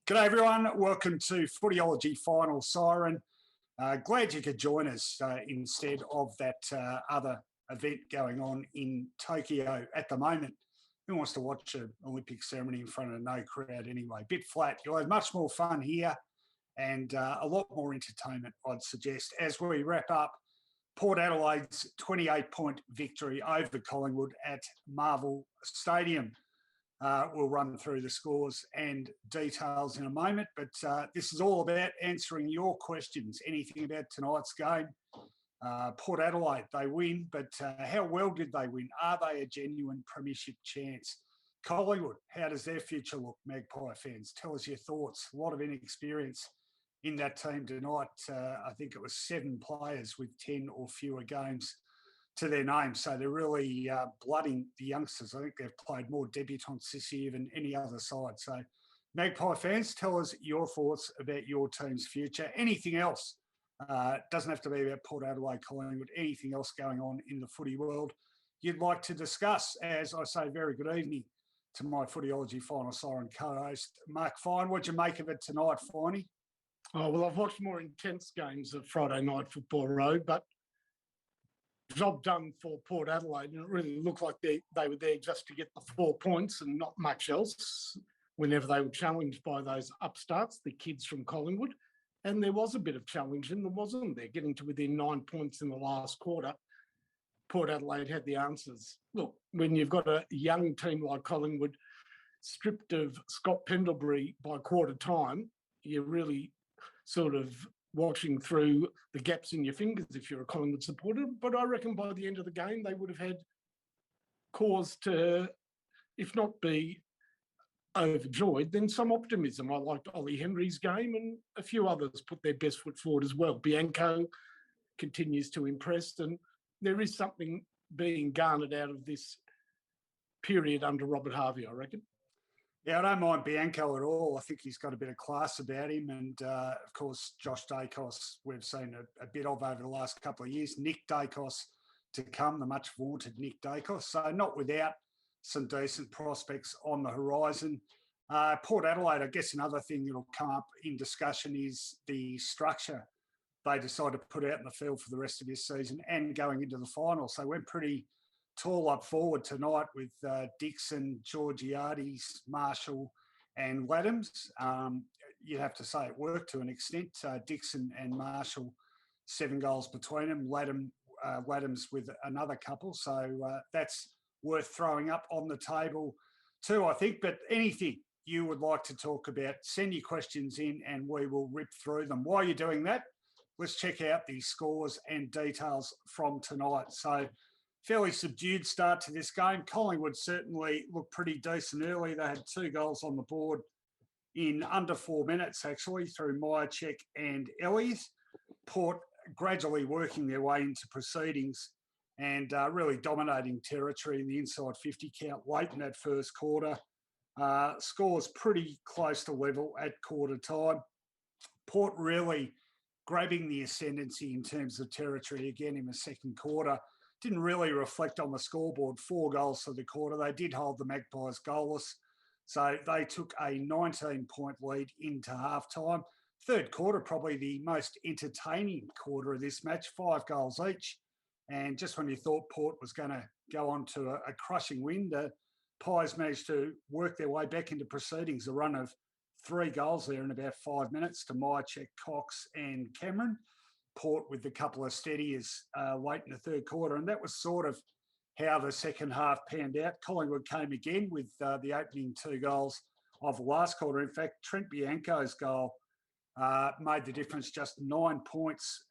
G'day everyone, welcome to Footyology Final Siren. Glad you could join us instead of that other event going on in Tokyo at the moment. Who wants to watch an Olympic ceremony in front of no crowd anyway? Bit flat. You'll have much more fun here and a lot more entertainment, I'd suggest, as we wrap up Port Adelaide's 28-point victory over Collingwood at Marvel Stadium. We'll run through the scores and details in a moment, but this is all about answering your questions. Anything about tonight's game? Port Adelaide, they win, but how well did they win? Are they a genuine premiership chance? Collingwood, how does their future look? Magpie fans, tell us your thoughts. A lot of inexperience in that team tonight. I think it was 7 players with 10 or fewer games to their name. So they're really blooding the youngsters. I think they've played more debutants this year than any other side. So Magpie fans, tell us your thoughts about your team's future. Anything else? Doesn't have to be about Port Adelaide, Collingwood, anything else going on in the footy world you'd like to discuss. As I say, very good evening to my Footyology Final Siren co-host, Mark Fine. What'd you make of it tonight, Finey? Oh, well, I've watched more intense games of Friday night football road, but job done for Port Adelaide, and it really looked like they were there just to get the 4 points and not much else whenever they were challenged by those upstarts, the kids from Collingwood. And there was a bit of challenge, and there wasn't there, getting to within 9 points in the last quarter. Port Adelaide had the answers. Look, when you've got a young team like Collingwood stripped of Scott Pendlebury by quarter time, you're really sort of watching through the gaps in your fingers if you're a Collingwood supporter. But I reckon by the end of the game, they would have had cause to, if not be overjoyed, then some optimism. I liked Ollie Henry's game, and a few others put their best foot forward as well. Bianco continues to impress, and there is something being garnered out of this period under Robert Harvey, I reckon. Yeah, I don't mind Bianco at all. I think he's got a bit of class about him. And, of course, Josh Dacos, we've seen a bit of over the last couple of years. Nick Dacos to come, the much vaunted Nick Dacos. So not without some decent prospects on the horizon. Port Adelaide, I guess another thing that will come up in discussion is the structure they decide to put out in the field for the rest of this season and going into the finals. They went pretty tall up forward tonight with Dixon, Georgiades, Marshall and Laddams. You'd have to say it worked to an extent. Dixon and Marshall, 7 goals between them. Laddams with another couple. So that's worth throwing up on the table too, I think. But anything you would like to talk about, send your questions in and we will rip through them. While you're doing that, let's check out the scores and details from tonight. So fairly subdued start to this game. Collingwood certainly looked pretty decent early. They had 2 goals on the board in under 4 minutes, actually, through Myercheck and Elliott. Port gradually working their way into proceedings and really dominating territory in the inside 50 count late in that first quarter. Scores pretty close to level at quarter time. Port really grabbing the ascendancy in terms of territory again in the second quarter. Didn't really reflect on the scoreboard. 4 goals for the quarter. They did hold the Magpies goalless. So they took a 19-point lead into halftime. Third quarter, probably the most entertaining quarter of this match, 5 goals each. And just when you thought Port was going to go on to a crushing win, the Pies managed to work their way back into proceedings. A run of 3 goals there in about 5 minutes to Myercheck, Cox and Cameron. Port with a couple of steadiers late in the third quarter. And that was sort of how the second half panned out. Collingwood came again with the opening 2 goals of the last quarter. In fact, Trent Bianco's goal made the difference, just 9 points,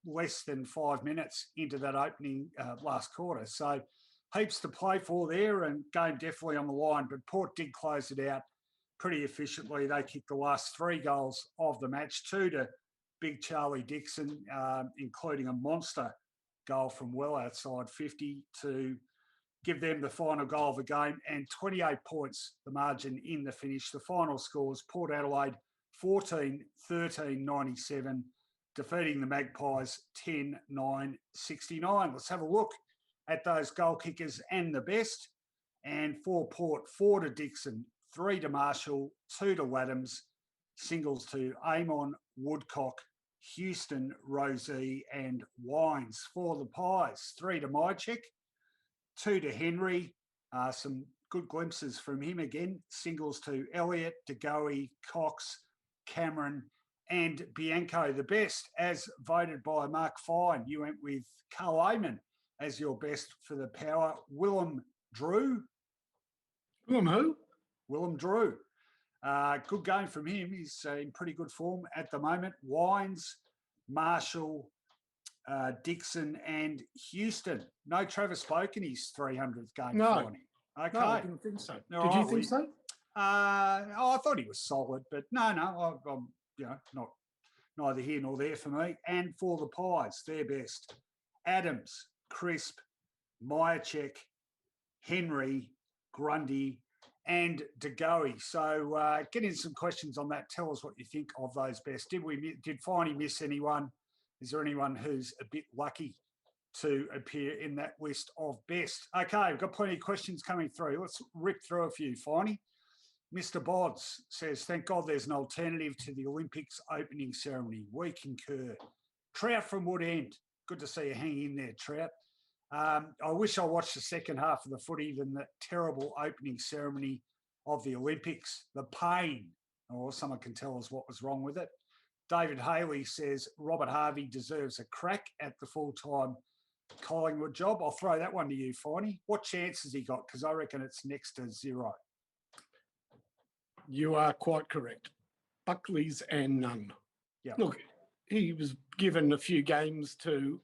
less than 5 minutes into that opening last quarter. So heaps to play for there and game definitely on the line. But Port did close it out pretty efficiently. They kicked the last 3 goals of the match, 2 to Big Charlie Dixon, including a monster goal from well outside 50 to give them the final goal of the game, and 28 points, the margin in the finish. The final scores, Port Adelaide 14-13-97, defeating the Magpies 10-9-69. Let's have a look at those goal kickers and the best. And for Port, 4 to Dixon, 3 to Marshall, 2 to Laddams, singles to Amon, Woodcock, Houston, Rosie and Wines. For the Pies, 3 to Mychek, 2 to Henry. Some good glimpses from him again. Singles to Elliott, DeGoey, Cox, Cameron and Bianco. The best, as voted by Mark Fine, you went with Carl Amon as your best for the Power. Willem Drew. Willem who? Willem Drew. Good game from him. He's in pretty good form at the moment. Wines, Marshall, Dixon and Houston. No Travis Spoke in his 300th game. No. Finey. Okay. No, I didn't think so. All Did right, you think so? I thought he was solid, but no, I'm not neither here nor there for me. And for the Pies, their best: Adams, Crisp, Myercheck, Henry, Grundy, and DeGoey. So get in some questions on that. Tell us what you think of those best. Did Finey miss anyone? Is there anyone who's a bit lucky to appear in that list of best? Okay, we've got plenty of questions coming through. Let's rip through a few, Finey. Mr. Bodds says, thank God there's an alternative to the Olympics opening ceremony. We concur. Trout from Wood End. Good to see you hang in there, Trout. I wish I watched the second half of the footy than the terrible opening ceremony of the Olympics. The pain, or someone can tell us what was wrong with it. David Haley says, Robert Harvey deserves a crack at the full-time Collingwood job. I'll throw that one to you, Finey. What chance has he got? Because I reckon it's next to zero. You are quite correct. Buckley's and none. Yeah. Look, he was given a few games to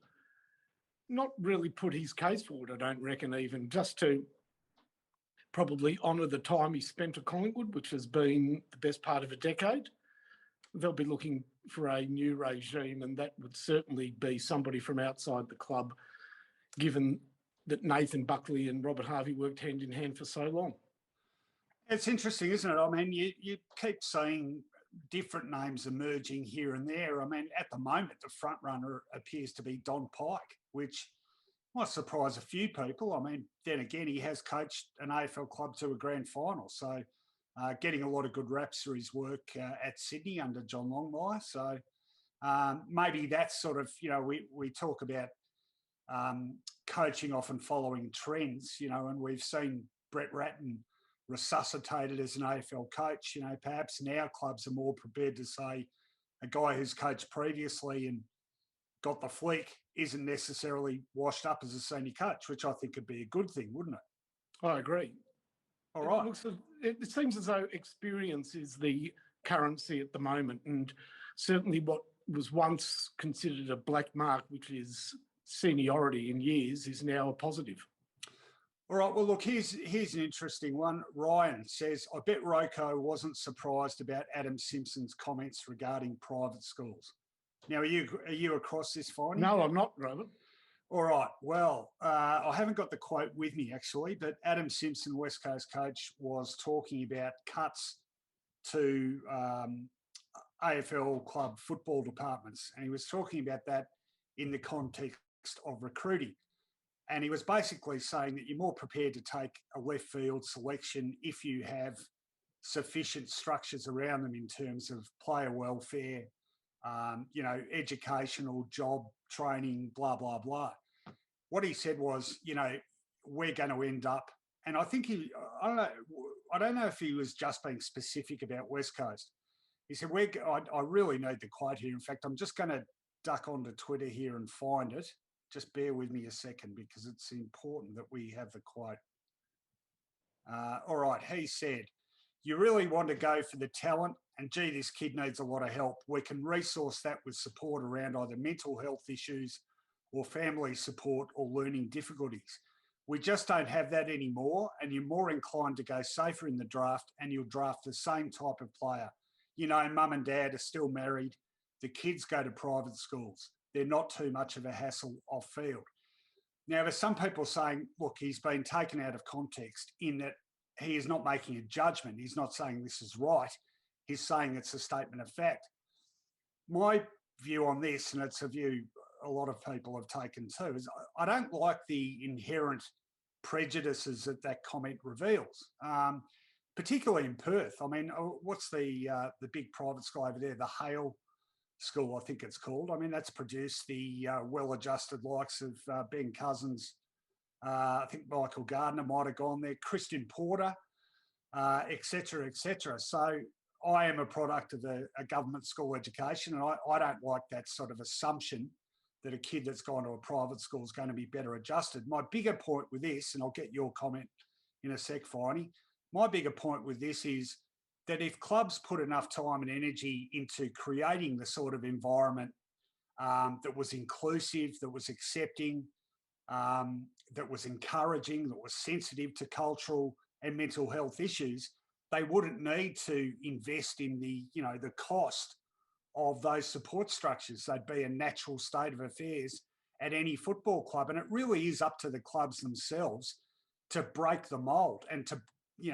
not really put his case forward, I don't reckon, even just to probably honour the time he spent at Collingwood, which has been the best part of a decade. They'll be looking for a new regime, and that would certainly be somebody from outside the club, given that Nathan Buckley and Robert Harvey worked hand in hand for so long. It's interesting, isn't it? I mean, you keep seeing different names emerging here and there. I mean, at the moment, the front runner appears to be Don Pike, which might surprise a few people. I mean, then again, he has coached an AFL club to a grand final. So getting a lot of good raps for his work at Sydney under John Longmire. So maybe that's sort of, we talk about coaching often following trends, and we've seen Brett Ratton resuscitated as an AFL coach. Perhaps now clubs are more prepared to say a guy who's coached previously and got the flick isn't necessarily washed up as a senior coach, which I think could be a good thing, wouldn't it? I agree. All right. It seems as though experience is the currency at the moment, and certainly what was once considered a black mark, which is seniority in years, is now a positive. All right, well, look, here's an interesting one. Ryan says, I bet RoCo wasn't surprised about Adam Simpson's comments regarding private schools. Now, are you across this, Finey? No, I'm not, Robert. All right, well, I haven't got the quote with me, actually, but Adam Simpson, West Coast coach, was talking about cuts to AFL club football departments, and he was talking about that in the context of recruiting. And he was basically saying that you're more prepared to take a left field selection if you have sufficient structures around them in terms of player welfare, educational, job training, blah, blah, blah. What he said was, we're going to end up, and I think I don't know if he was just being specific about West Coast. He said, I really need the quote here. In fact, I'm just going to duck onto Twitter here and find it. Just bear with me a second because it's important that we have the quote. All right, he said, you really want to go for the talent and gee, this kid needs a lot of help. We can resource that with support around either mental health issues or family support or learning difficulties. We just don't have that anymore, and you're more inclined to go safer in the draft and you'll draft the same type of player. Mum and dad are still married. The kids go to private schools. They're not too much of a hassle off field. Now, there's some people saying, look, he's been taken out of context in that he is not making a judgment. He's not saying this is right. He's saying it's a statement of fact. My view on this, and it's a view a lot of people have taken too, is I don't like the inherent prejudices that comment reveals. particularly in Perth. I mean, what's the big private school over there? The Hale School, I think it's called. I mean, that's produced the well-adjusted likes of Ben Cousins. I think Michael Gardner might have gone there, Christian Porter, et cetera, et cetera. So I am a product of a government school education, and I don't like that sort of assumption that a kid that's gone to a private school is going to be better adjusted. My bigger point with this, and I'll get your comment in a sec, Finey, my bigger point with this is that if clubs put enough time and energy into creating the sort of environment that was inclusive, that was accepting, that was encouraging, that was sensitive to cultural and mental health issues, they wouldn't need to invest in the cost of those support structures. They'd be a natural state of affairs at any football club. And it really is up to the clubs themselves to break the mold and to,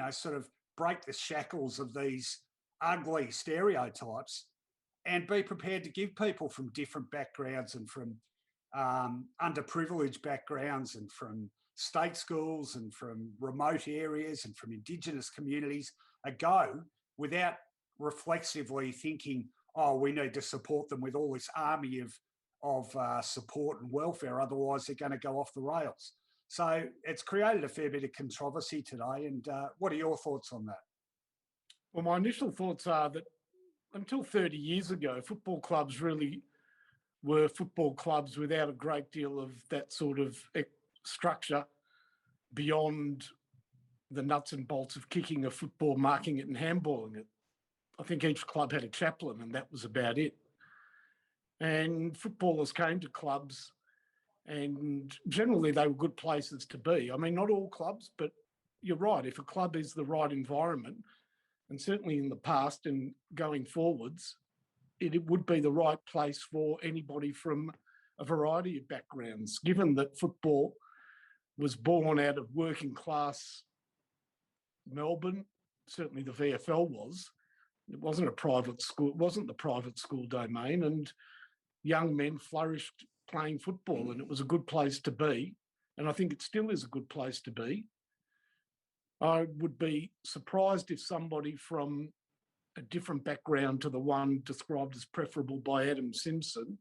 sort of break the shackles of these ugly stereotypes and be prepared to give people from different backgrounds and from underprivileged backgrounds and from state schools and from remote areas and from Indigenous communities a go without reflexively thinking, oh, we need to support them with all this army of support and welfare, otherwise they're going to go off the rails. So it's created a fair bit of controversy today. And what are your thoughts on that? Well, my initial thoughts are that until 30 years ago, football clubs really were football clubs without a great deal of that sort of structure beyond the nuts and bolts of kicking a football, marking it and handballing it. I think each club had a chaplain and that was about it. And footballers came to clubs and generally they were good places to be. I mean, not all clubs, but you're right. If a club is the right environment, and certainly in the past and going forwards, it would be the right place for anybody from a variety of backgrounds, given that football was born out of working class Melbourne, certainly the VFL was. It wasn't a private school, it wasn't the private school domain, and young men flourished playing football, and it was a good place to be. And I think it still is a good place to be. I would be surprised if somebody from a different background to the one described as preferable by Adam Simpson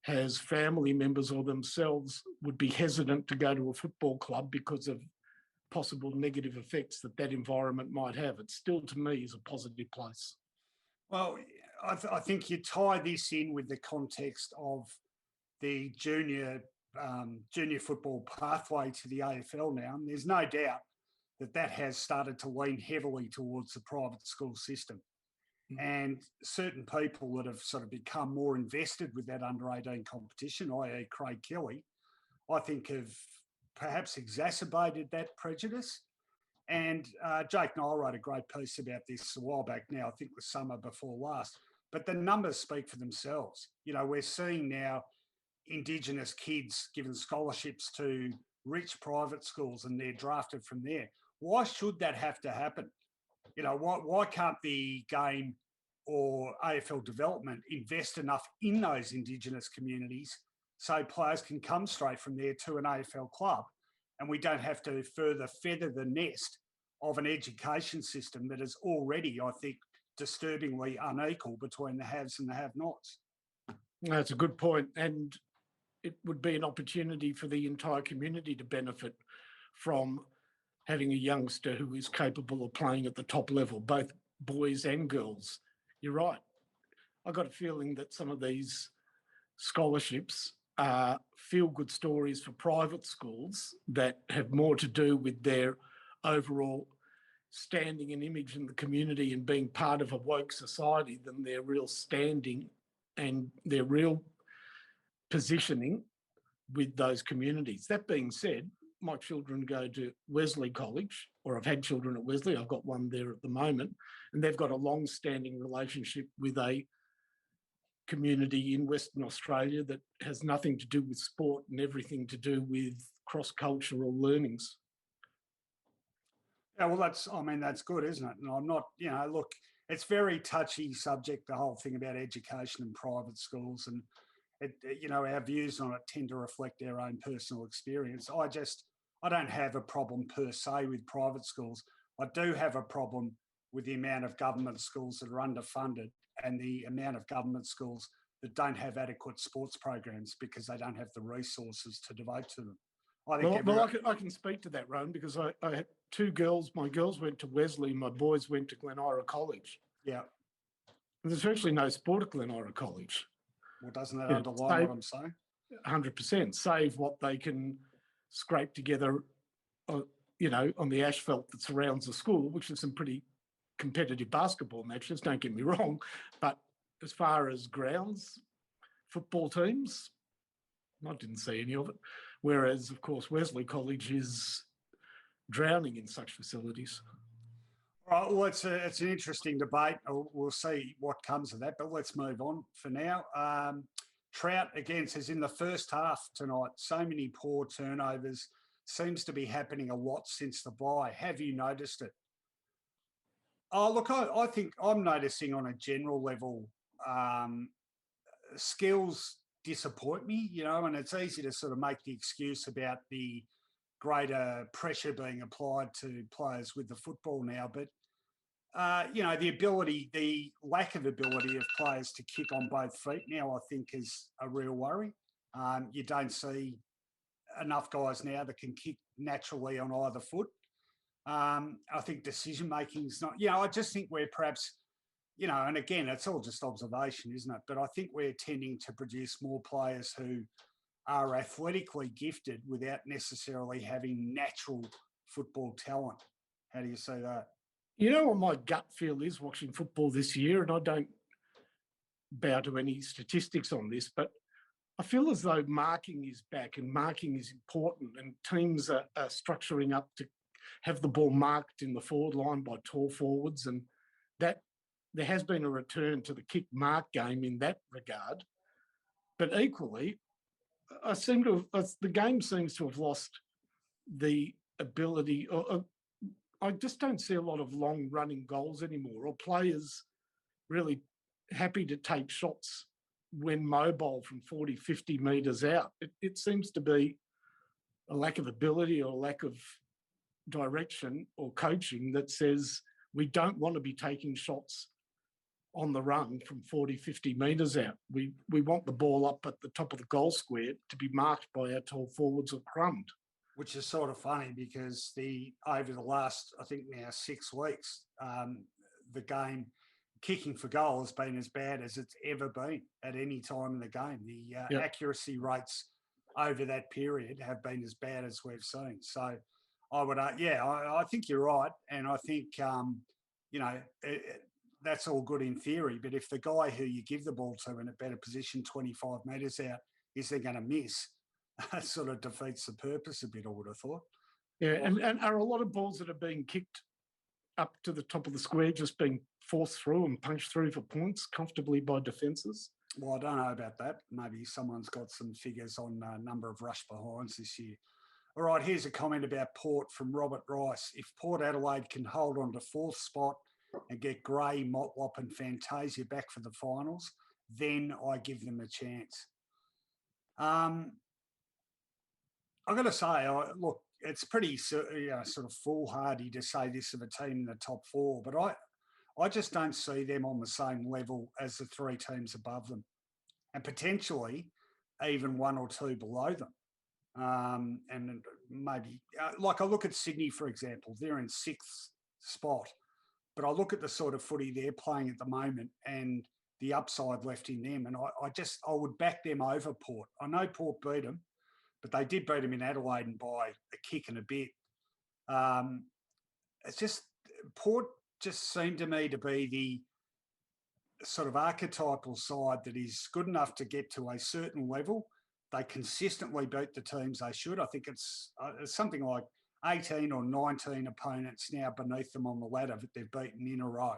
has family members or themselves would be hesitant to go to a football club because of possible negative effects that environment might have. It still, to me, is a positive place. Well, I think you tie this in with the context of the junior football pathway to the AFL now. And there's no doubt that has started to lean heavily towards the private school system. And certain people that have sort of become more invested with that under-18 competition, i.e. Craig Kelly, I think have perhaps exacerbated that prejudice. And Jake Niall wrote a great piece about this a while back now, I think the summer before last. But the numbers speak for themselves. We're seeing now Indigenous kids given scholarships to rich private schools and they're drafted from there. Why should that have to happen? Why can't the game or AFL development invest enough in those Indigenous communities so players can come straight from there to an AFL club and we don't have to further feather the nest of an education system that is already, I think, disturbingly unequal between the haves and the have-nots? That's a good point. And it would be an opportunity for the entire community to benefit from having a youngster who is capable of playing at the top level, both boys and girls. You're right. I got a feeling that some of these scholarships are feel-good stories for private schools that have more to do with their overall standing and image in the community and being part of a woke society than their real standing and their real positioning with those communities. That being said, my children go to Wesley College, or I've had children at Wesley. I've got one there at the moment, and they've got a long-standing relationship with a community in Western Australia that has nothing to do with sport and everything to do with cross-cultural learnings. Yeah, well, that's good, isn't it? And I'm not, look, it's very touchy subject, the whole thing about education and private schools, and our views on it tend to reflect our own personal experience. I don't have a problem per se with private schools. I do have a problem with the amount of government schools that are underfunded and the amount of government schools that don't have adequate sports programs because they don't have the resources to devote to them. I can speak to that, Rowan, because I had two girls. My girls went to Wesley, my boys went to Glenora College. Yeah. There's virtually no sport at Glenora College. Well, doesn't that underline what I'm saying? 100%. Save what they can scrape together, on the asphalt that surrounds the school, which is some pretty competitive basketball matches, don't get me wrong. But as far as grounds, football teams, I didn't see any of it. Whereas, of course, Wesley College is drowning in such facilities. Right, well, it's an interesting debate. We'll see what comes of that, but let's move on for now. Trout, again, says in the first half tonight, so many poor turnovers, seems to be happening a lot since the bye. Have you noticed it? Oh, look, I think I'm noticing on a general level, skills disappoint me, and it's easy to sort of make the excuse about the greater pressure being applied to players with the football now. But, the lack of ability of players to kick on both feet now, I think, is a real worry. You don't see enough guys now that can kick naturally on either foot. I think decision-making is not, I just think we're perhaps, and again, it's all just observation, isn't it? But I think we're tending to produce more players who are athletically gifted without necessarily having natural football talent. How do you see that? You know what my gut feel is watching football this year, and I don't bow to any statistics on this, but I feel as though marking is back and marking is important, and teams are structuring up to have the ball marked in the forward line by tall forwards, and that there has been a return to the kick mark game in that regard. But equally, the game seems to have lost the ability, I just don't see a lot of long running goals anymore, or players really happy to take shots when mobile from 40, 50 metres out. It seems to be a lack of ability or a lack of direction or coaching that says we don't want to be taking shots on the run from 40, 50 metres out. We want the ball up at the top of the goal square to be marked by our tall forwards or crumbed. Which is sort of funny because over the last, I think now 6 weeks, the game kicking for goal has been as bad as it's ever been at any time in the game. The accuracy rates over that period have been as bad as we've seen. So I would, I think you're right. And I think, that's all good in theory. But if the guy who you give the ball to in a better position 25 metres out is they're going to miss, that sort of defeats the purpose a bit, I would have thought. Yeah, and are a lot of balls that are being kicked up to the top of the square just being forced through and punched through for points comfortably by defences? Well, I don't know about that. Maybe someone's got some figures on number of rush behinds this year. All right, here's a comment about Port from Robert Rice. If Port Adelaide can hold on to 4th spot and get Gray, Motlop and Fantasia back for the finals, then I give them a chance. I've got to say, look, it's pretty sort of foolhardy to say this of a team in the top 4, but I just don't see them on the same level as the 3 teams above them, and potentially even 1 or 2 below them. And maybe, like I look at Sydney, for example, they're in 6th spot, but I look at the sort of footy they're playing at the moment and the upside left in them, and I would back them over Port. I know Port beat them, but they did beat them in Adelaide and by a kick and a bit. It's just, Port just seemed to me to be the sort of archetypal side that is good enough to get to a certain level. They consistently beat the teams they should. I think it's something like 18 or 19 opponents now beneath them on the ladder that they've beaten in a row.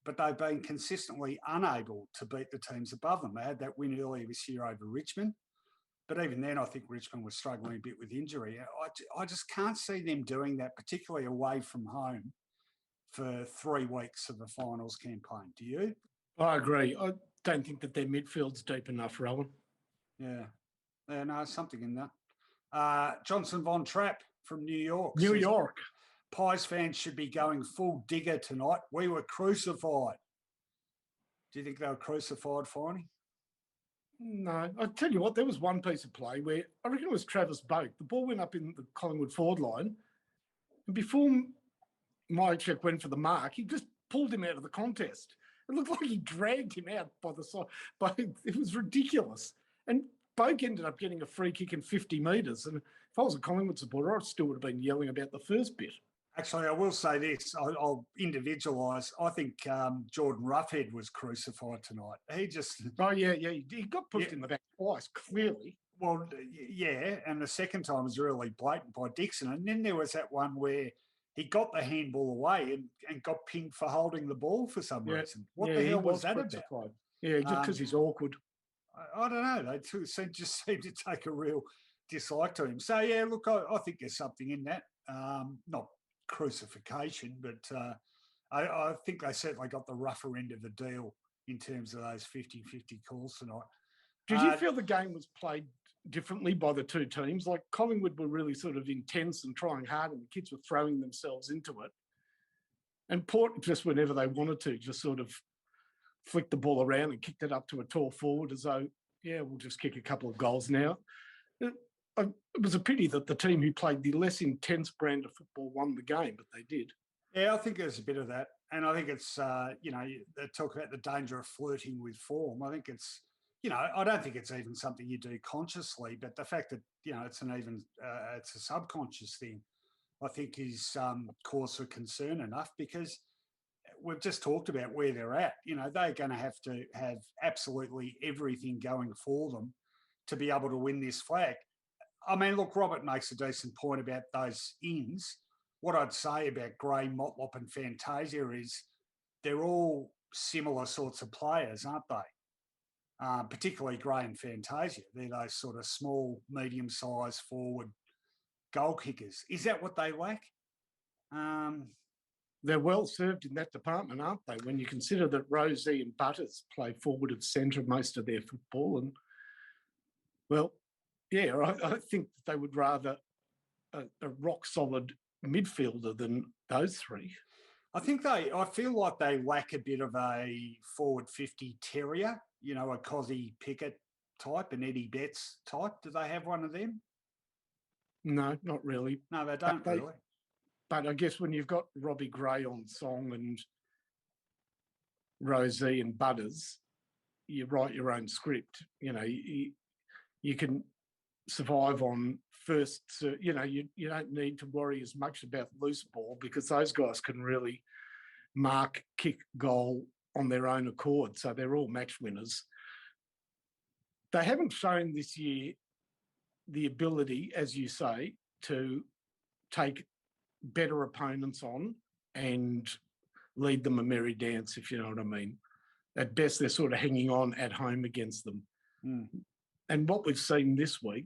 But they've been consistently unable to beat the teams above them. They had that win earlier this year over Richmond. But even then, I think Richmond was struggling a bit with injury. I just can't see them doing that, particularly away from home, for 3 weeks of the finals campaign. Do you? I agree. I don't think that their midfield's deep enough, Rowan. Yeah. No, something in that. Johnson Von Trapp from New York. New York. Pies fans should be going full digger tonight. We were crucified. Do you think they were crucified, Finey? No, I tell you what, there was one piece of play where I reckon it was Travis Boak. The ball went up in the Collingwood forward line, and before Mychek went for the mark, he just pulled him out of the contest. It looked like he dragged him out by the side. But it was ridiculous. And Boak ended up getting a free kick in 50 metres. And if I was a Collingwood supporter, I still would have been yelling about the first bit. Actually, I will say this. I'll individualise. I think Jordan Roughhead was crucified tonight. He just... Oh, yeah. He got pushed in the back twice, clearly. Well, yeah, and the second time was really blatant by Dixon. And then there was that one where he got the handball away and got pinged for holding the ball for some reason. What the hell was that about? Yeah, just because he's awkward. I don't know. They just seem to take a real dislike to him. So, yeah, look, I think there's something in that. Not crucifixion, but I think they certainly got the rougher end of the deal in terms of those 50-50 calls tonight. Did you feel the game was played differently by the two teams? Like Collingwood were really sort of intense and trying hard, and the kids were throwing themselves into it. And Port, just whenever they wanted to, just sort of flicked the ball around and kicked it up to a tall forward as though, yeah, we'll just kick a couple of goals now. It was a pity that the team who played the less intense brand of football won the game, but they did. Yeah, I think there's a bit of that. And I think it's, they talk about the danger of flirting with form. I think it's, I don't think it's even something you do consciously, but the fact that, it's it's a subconscious thing, I think is cause for concern enough, because we've just talked about where they're at. They're going to have absolutely everything going for them to be able to win this flag. I mean, look, Robert makes a decent point about those ins. What I'd say about Gray, Motlop and Fantasia is they're all similar sorts of players, aren't they? Particularly Gray and Fantasia. They're those sort of small, medium-sized forward goal kickers. Is that what they lack? They're well served in that department, aren't they? When you consider that Rosie and Butters play forward of centre most of their football. And, well, yeah, I think that they would rather a rock-solid midfielder than those three. I feel like they lack a bit of a forward 50 terrier, a Cozzy Pickett type, an Eddie Betts type. Do they have one of them? No, not really. No, they don't really. But I guess when you've got Robbie Gray on song and Rosie and Butters, you write your own script. You can survive on first. You don't need to worry as much about loose ball, because those guys can really mark, kick, goal on their own accord. So they're all match winners. They haven't shown this year the ability, as you say, to take better opponents on and lead them a merry dance, if you know what I mean. At best, they're sort of hanging on at home against them. And what we've seen this week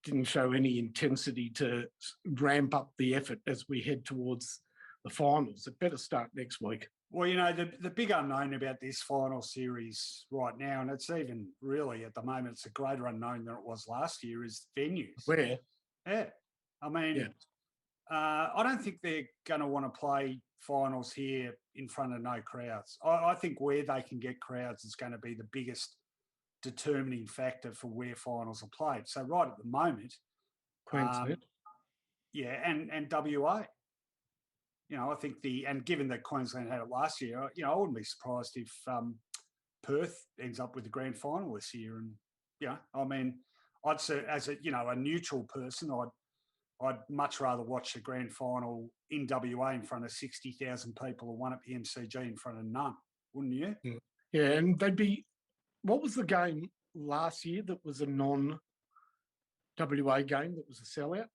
didn't show any intensity to ramp up the effort as we head towards the finals. It better start next week. Well, the big unknown about this final series right now, and it's even really at the moment, it's a greater unknown than it was last year, is venues. Where? Yeah. I mean, I don't think they're going to want to play finals here in front of no crowds. I think where they can get crowds is going to be the biggest determining factor for where finals are played. So right at the moment, Queensland. And WA. I think and given that Queensland had it last year, I wouldn't be surprised if Perth ends up with the grand final this year. And, I mean, I'd say as a neutral person, I'd much rather watch the grand final in WA in front of 60,000 people or one at the MCG in front of none, wouldn't you? Yeah, and they'd be... What was the game last year that was a non-WA game that was a sellout?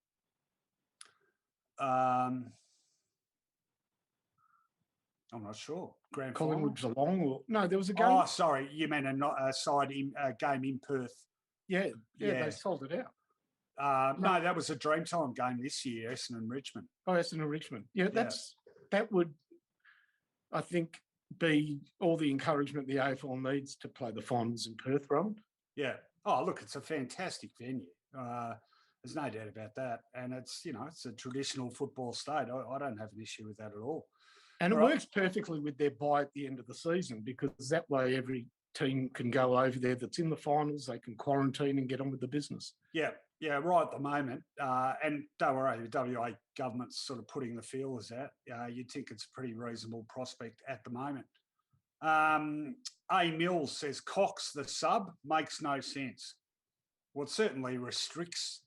I'm not sure. Grand Collingwood final? Geelong? No, there was a game. Oh, sorry. You meant a game in Perth. Yeah, they sold it out. No, that was a Dreamtime game this year, Essendon Richmond. Oh, Essendon Richmond. Yeah, that would, I think, be all the encouragement the AFL needs to play the finals in Perth, Ron. Yeah. Oh, look, it's a fantastic venue. There's no doubt about that. And it's, it's a traditional football state. I don't have an issue with that at all. And it works perfectly with their bye at the end of the season, because that way every team can go over there that's in the finals, they can quarantine and get on with the business. Yeah, right at the moment. And don't worry, the WA government's sort of putting the feelers out. You'd think it's a pretty reasonable prospect at the moment. A. Mills says Cox, the sub, makes no sense. Well, it certainly restricts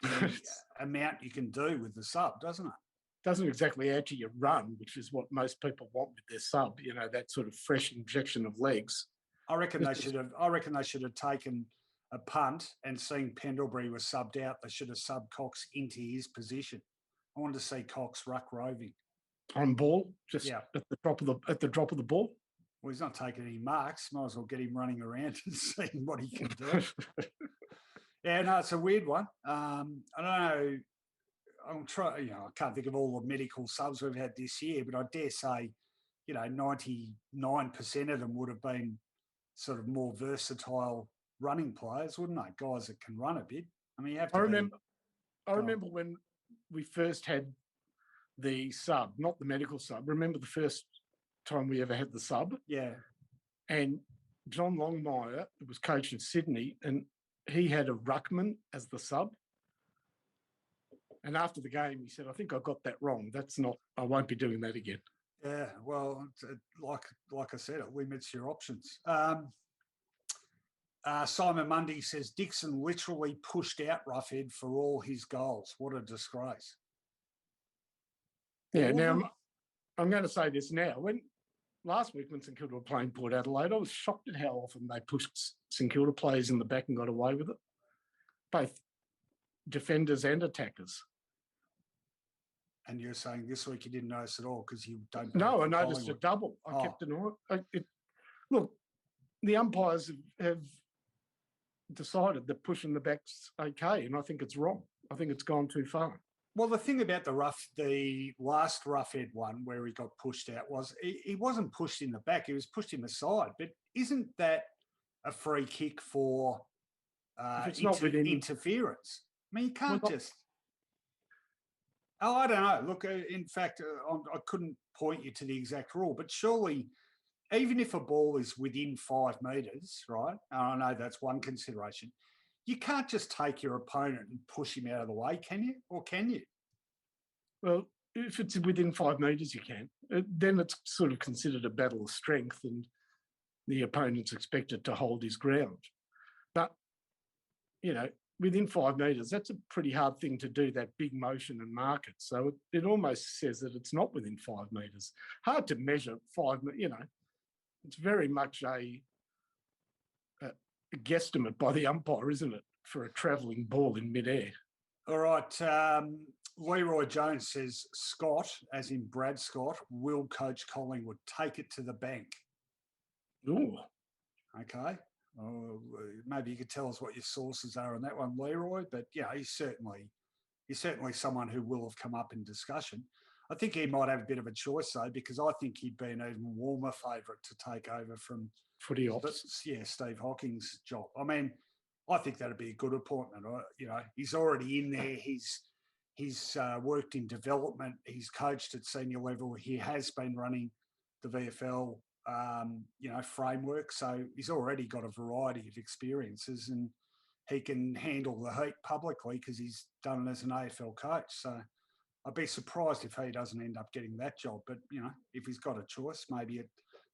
the amount you can do with the sub, doesn't it? Doesn't exactly add to your run, which is what most people want with their sub, that sort of fresh injection of legs. I reckon they should have taken a punt and seeing Pendlebury was subbed out. They should have subbed Cox into his position. I wanted to see Cox ruck roving. On ball, just at the drop of the ball. Well, he's not taking any marks. Might as well get him running around and seeing what he can do. Yeah, no, it's a weird one. I don't know. I'm trying. I can't think of all the medical subs we've had this year, but I dare say, 99% of them would have been sort of more versatile running players, wouldn't they? Guys that can run a bit. I mean, you have to. I remember when we first had the sub, not the medical sub. Remember the first time we ever had the sub? Yeah. And John Longmire was coach of Sydney, and he had a ruckman as the sub. And after the game, he said, "I think I got that wrong. I won't be doing that again." Yeah, well, like I said, it limits your options. Simon Mundy says Dixon literally pushed out Roughhead for all his goals. What a disgrace. Yeah, now I'm going to say this now. Last week when St Kilda were playing Port Adelaide, I was shocked at how often they pushed St Kilda players in the back and got away with it, both defenders and attackers. And you're saying this week you didn't notice at all because you don't. No, I noticed a double. I kept an eye. Look, the umpires have decided that pushing the back's okay, and I think it's wrong. I think it's gone too far. Well, the thing about the last Roughhead one where he got pushed out was he wasn't pushed in the back; he was pushed in the side. But isn't that a free kick for interference? I mean, you can't just. Oh, I don't know. Look, in fact, I couldn't point you to the exact rule, but surely, even if a ball is within 5 metres, right? And I know that's one consideration. You can't just take your opponent and push him out of the way, can you? Or can you? Well, if it's within 5 metres, you can. Then it's sort of considered a battle of strength, and the opponent's expected to hold his ground. But, within 5 metres, that's a pretty hard thing to do, that big motion and mark it. So it almost says that it's not within 5 metres. Hard to measure 5, it's very much a guesstimate by the umpire, isn't it, for a travelling ball in midair? All right. Leroy Jones says Scott, as in Brad Scott, will coach Collingwood. Take it to the bank. Ooh. Okay. Maybe you could tell us what your sources are on that one, Leroy. But he's certainly someone who will have come up in discussion. I think he might have a bit of a choice though, because I think he'd be an even warmer favourite to take over from Steve Hocking's job. I mean, I think that'd be a good appointment. He's already in there. He's worked in development. He's coached at senior level. He has been running the VFL. Framework. So he's already got a variety of experiences, and he can handle the heat publicly because he's done it as an AFL coach. So I'd be surprised if he doesn't end up getting that job. But, if he's got a choice, maybe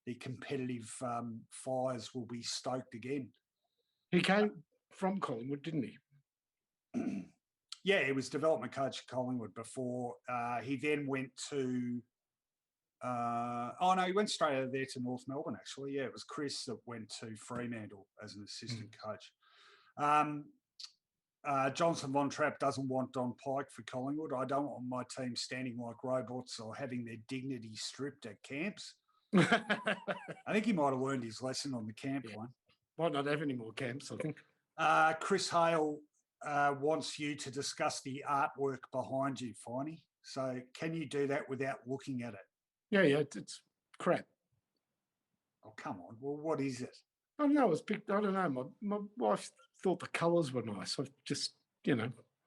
the competitive fires will be stoked again. He came from Collingwood, didn't he? Yeah, he was development coach at Collingwood before. He then went to... he went straight over there to North Melbourne, actually. Yeah, it was Chris that went to Fremantle as an assistant coach. Johnson Von Trapp doesn't want Don Pike for Collingwood. I don't want my team standing like robots or having their dignity stripped at camps. I think he might have learned his lesson on the camp one. Might not have any more camps, I think. Chris Hale wants you to discuss the artwork behind you, Finey. So can you do that without looking at it? Yeah, it's crap. Oh, come on. Well, what is it? I don't know. It was picked. I don't know. My wife thought the colours were nice. I just,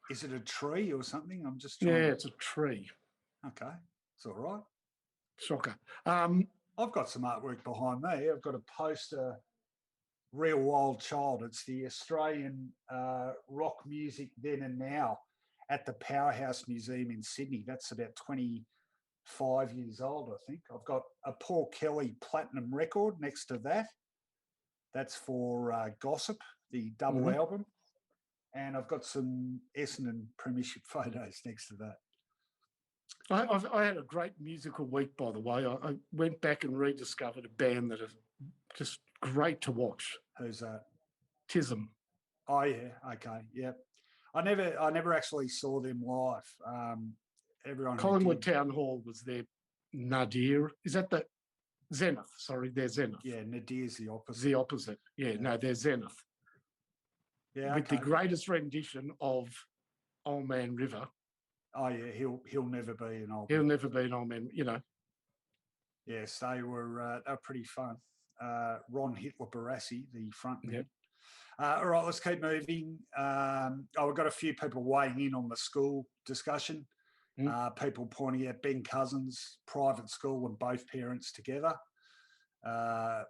Is Is it a tree or something? I'm just Yeah, trying. it's a tree. Okay, it's all right. Shocker. I've got some artwork behind me. I've got a poster, Real Wild Child. It's the Australian rock music then and now at the Powerhouse Museum in Sydney. That's about 25 years old, I think. I've got a Paul Kelly platinum record next to that. That's for Gossip, the double album. And I've got some Essendon Premiership photos next to that. I had a great musical week, by the way. I went back and rediscovered a band that is just great to watch. Who's that? Tism. Oh yeah, okay, yeah. I never actually saw them live. Everyone. Collingwood Town Hall was their Nadir. Is that the Zenith? Sorry, they're Zenith. Yeah, Nadir's the opposite. The opposite. Yeah, no, they're Zenith. Yeah, with the greatest rendition of Old Man River. Oh yeah, he'll never be an old. He'll never be an old man, you know. Yes, they were pretty fun. Ron Hitler Barassi, the frontman. Yep. All right, let's keep moving. We've got a few people weighing in on the school discussion. People pointing out Ben Cousins, private school and both parents together.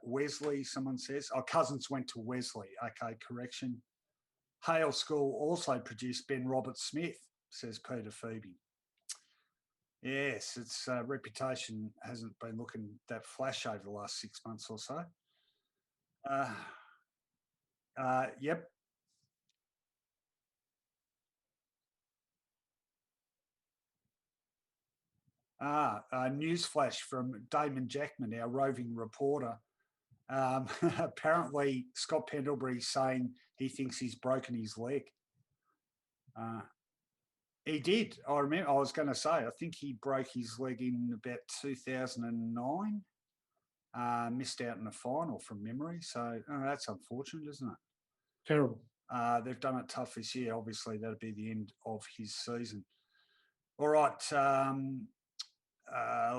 Wesley, someone says. Oh, Cousins went to Wesley. Okay, correction. Hale School also produced Ben Roberts-Smith, says Peter Phoebe. Yes, its reputation hasn't been looking that flash over the last 6 months or so. Yep. Newsflash from Damon Jackman, our roving reporter. Apparently, Scott Pendlebury's saying he thinks he's broken his leg. He did. I remember. I was going to say, I think he broke his leg in about 2009. Missed out in the final from memory. So that's unfortunate, isn't it? Terrible. They've done it tough this year. Obviously, that'll be the end of his season. All right. A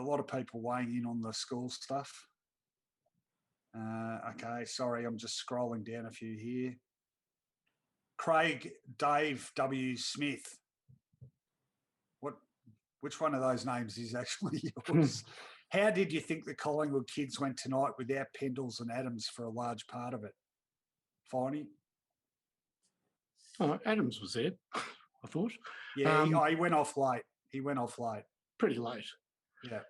lot of people weighing in on the school stuff. Okay, sorry, I'm just scrolling down a few here. Craig Dave W. Smith. Which one of those names is actually yours? How did you think the Collingwood kids went tonight without Pendles and Adams for a large part of it? Finey? Oh, Adams was there, I thought. Yeah, he went off late. Pretty late. Yeah.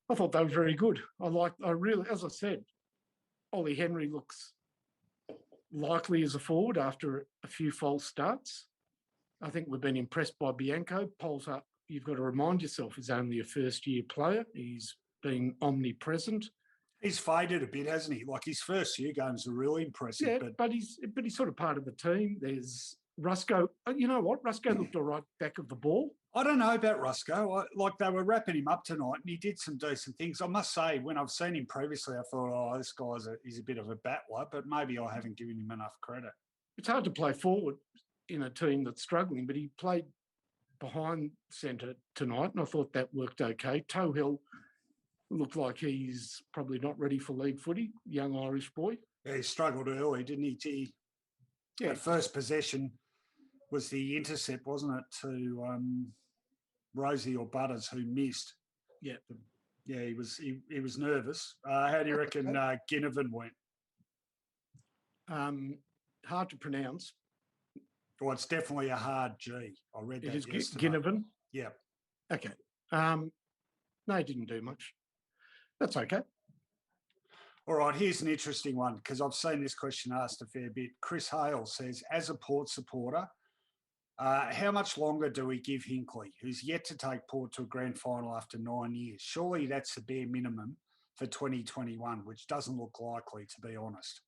I thought they were very good. I really, as I said, Ollie Henry looks likely as a forward after a few false starts. I think we've been impressed by Bianco. Polls up. You've got to remind yourself he's only a first-year player. He's been omnipresent. He's faded a bit, hasn't he? Like his first year games were really impressive. Yeah, but he's sort of part of the team. There's Rusco. You know what? Rusco looked all right back of the ball. I don't know about Rusco. Like they were wrapping him up tonight, and he did some decent things. I must say, when I've seen him previously, I thought, oh, this guy's he's a bit of a battler, but maybe I haven't given him enough credit. It's hard to play forward in a team that's struggling, but he played behind centre tonight, and I thought that worked okay. Tohill looked like he's probably not ready for league footy, young Irish boy. Yeah, he struggled early, didn't he? At first possession was the intercept, wasn't it, to Rosie or Butters, who missed. Yeah. Yeah, he was nervous. How do you reckon Ginnivan went? Hard to pronounce. Well, it's definitely a hard G. I read that yesterday. Ginnivan? Yeah. Okay. No, he didn't do much. That's okay. All right, here's an interesting one because I've seen this question asked a fair bit. Chris Hale says, as a Port supporter, how much longer do we give Hinkley, who's yet to take Port to a grand final after 9 years? Surely that's the bare minimum for 2021, which doesn't look likely, to be honest.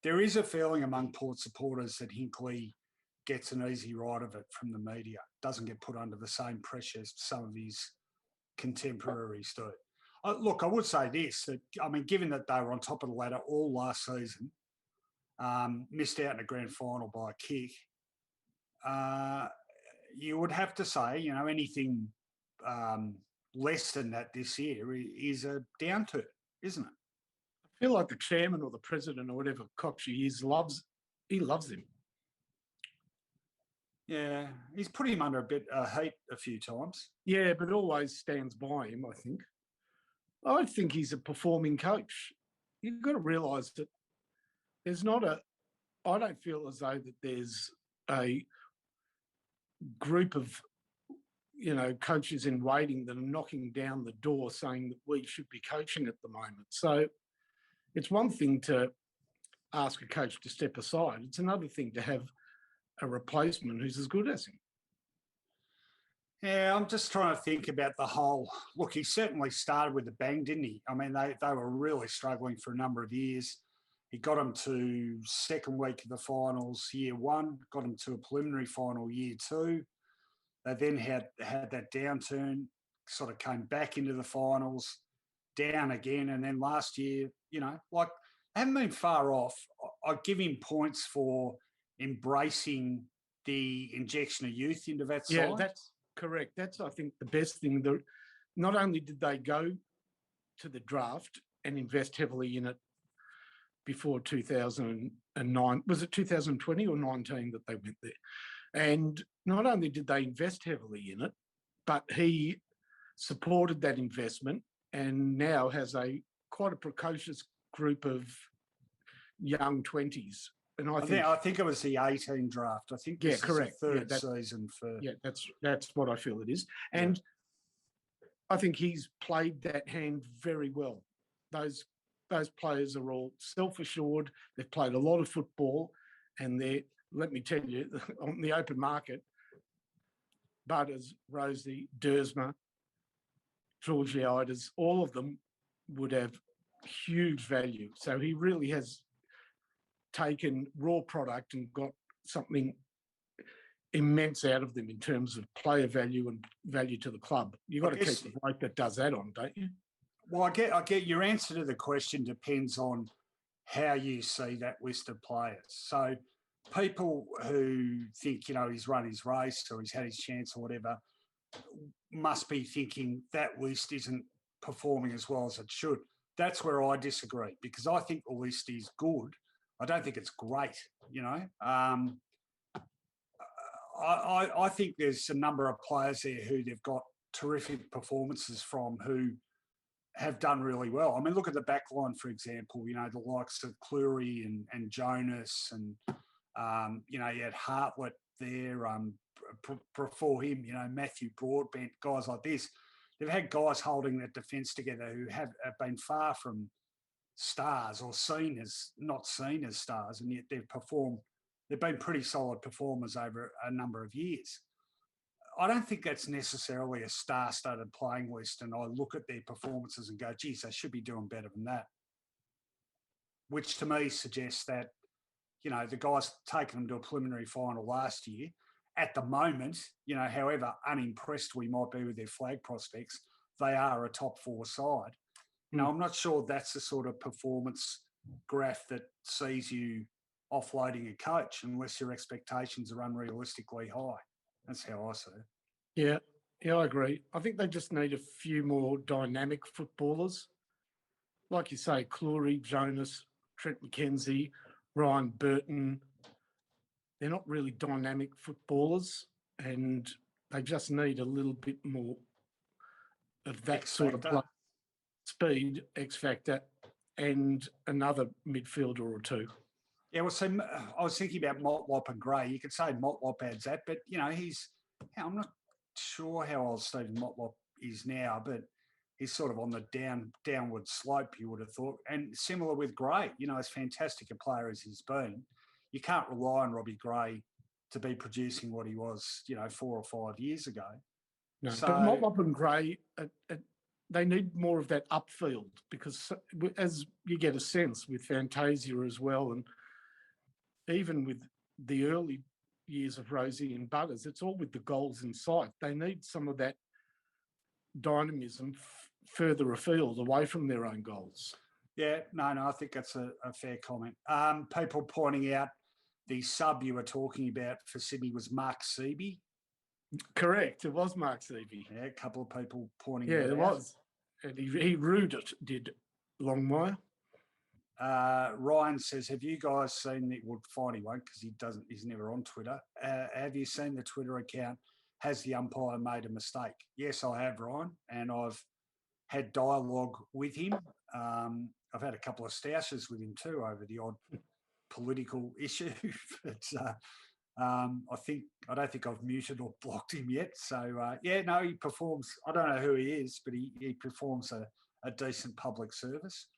There is a feeling among Port supporters that Hinkley gets an easy ride of it from the media, doesn't get put under the same pressure as some of his contemporaries do. Look, I would say this, that, I mean, given that they were on top of the ladder all last season, missed out in a grand final by a kick, you would have to say, you know, anything less than that this year is a downturn, isn't it? I feel like the chairman or the president or whatever cockshee is, he loves him. Yeah, he's put him under a bit of heat a few times. Yeah, but always stands by him, I think. I think he's a performing coach. You've got to realise that there's not a, I don't feel as though that there's a group of, coaches in waiting that are knocking down the door saying that we should be coaching at the moment. So it's one thing to ask a coach to step aside. It's another thing to have a replacement who's as good as him. Yeah, I'm just trying to think about the whole. Look, he certainly started with a bang, didn't he? I mean, they were really struggling for a number of years. He got them to second week of the finals year one, got them to a preliminary final year two. They then had that downturn, sort of came back into the finals, down again, and then last year, like they haven't been far off. I give him points for embracing the injection of youth into that side. Yeah, that's correct. That's, I think, the best thing. Not only did they go to the draft and invest heavily in it before 2009, was it 2020 or 19 that they went there? And not only did they invest heavily in it, but he supported that investment and now has quite a precocious group of young 20s. And I think it was the 18 draft. I think this is the third season for. Yeah, that's what I feel it is. And I think he's played that hand very well. Those players are all self-assured. They've played a lot of football, and let me tell you, on the open market, Butters, Rosie, Dersma, Georgiades, all of them would have huge value. So he really has taken raw product and got something immense out of them in terms of player value and value to the club. You've got to keep the bloke that does that on, don't you? Well, I get your answer to the question depends on how you see that list of players. So people who think, he's run his race or he's had his chance or whatever must be thinking that list isn't performing as well as it should. That's where I disagree, because I think the list is good. I don't think it's great, I think there's a number of players there who they've got terrific performances from who have done really well. I mean, look at the back line, for example, the likes of Cleary and Jonas and, you had Hartlett there before him, Matthew Broadbent, guys like this. They've had guys holding that defence together who have been far from stars or not seen as stars, and yet they've been pretty solid performers over a number of years. I don't think that's necessarily a star-studded playing list, and I look at their performances and go, geez, they should be doing better than that, which to me suggests that, the guys taking them to a preliminary final last year, at the moment, however unimpressed we might be with their flag prospects, they are a top four side. I'm not sure that's the sort of performance graph that sees you offloading a coach unless your expectations are unrealistically high. That's how I see it. Yeah, I agree. I think they just need a few more dynamic footballers. Like you say, Cleary, Jonas, Trent McKenzie, Ryan Burton. They're not really dynamic footballers, and they just need a little bit more of that sort of play. Speed, X factor, and another midfielder or two. Yeah, well, so I was thinking about Motlop and Gray. You could say Motlop adds that, but, I'm not sure how old Stephen Motlop is now, but he's sort of on the downward slope, you would have thought. And similar with Gray, as fantastic a player as he's been, you can't rely on Robbie Gray to be producing what he was, 4 or 5 years ago. No, so, but Motlop and Gray, they need more of that upfield, because as you get a sense with Fantasia as well, and even with the early years of Rosie and Butters, it's all with the goals in sight. They need some of that dynamism further afield, away from their own goals. Yeah, no, I think that's a fair comment. People pointing out the sub you were talking about for Sydney was Mark Seeby. Correct, it was Mark Seeby. Yeah, a couple of people pointing that out. Yeah, it was. And he rued it, did Longmire. Ryan says, have you guys seen it? Well, Finey won't because he's never on Twitter. Have you seen the Twitter account? Has the umpire made a mistake? Yes, I have, Ryan, and I've had dialogue with him. I've had a couple of stoushes with him too over the odd political issue, but I don't think I've muted or blocked him yet. So he performs. I don't know who he is, but he performs a decent public service.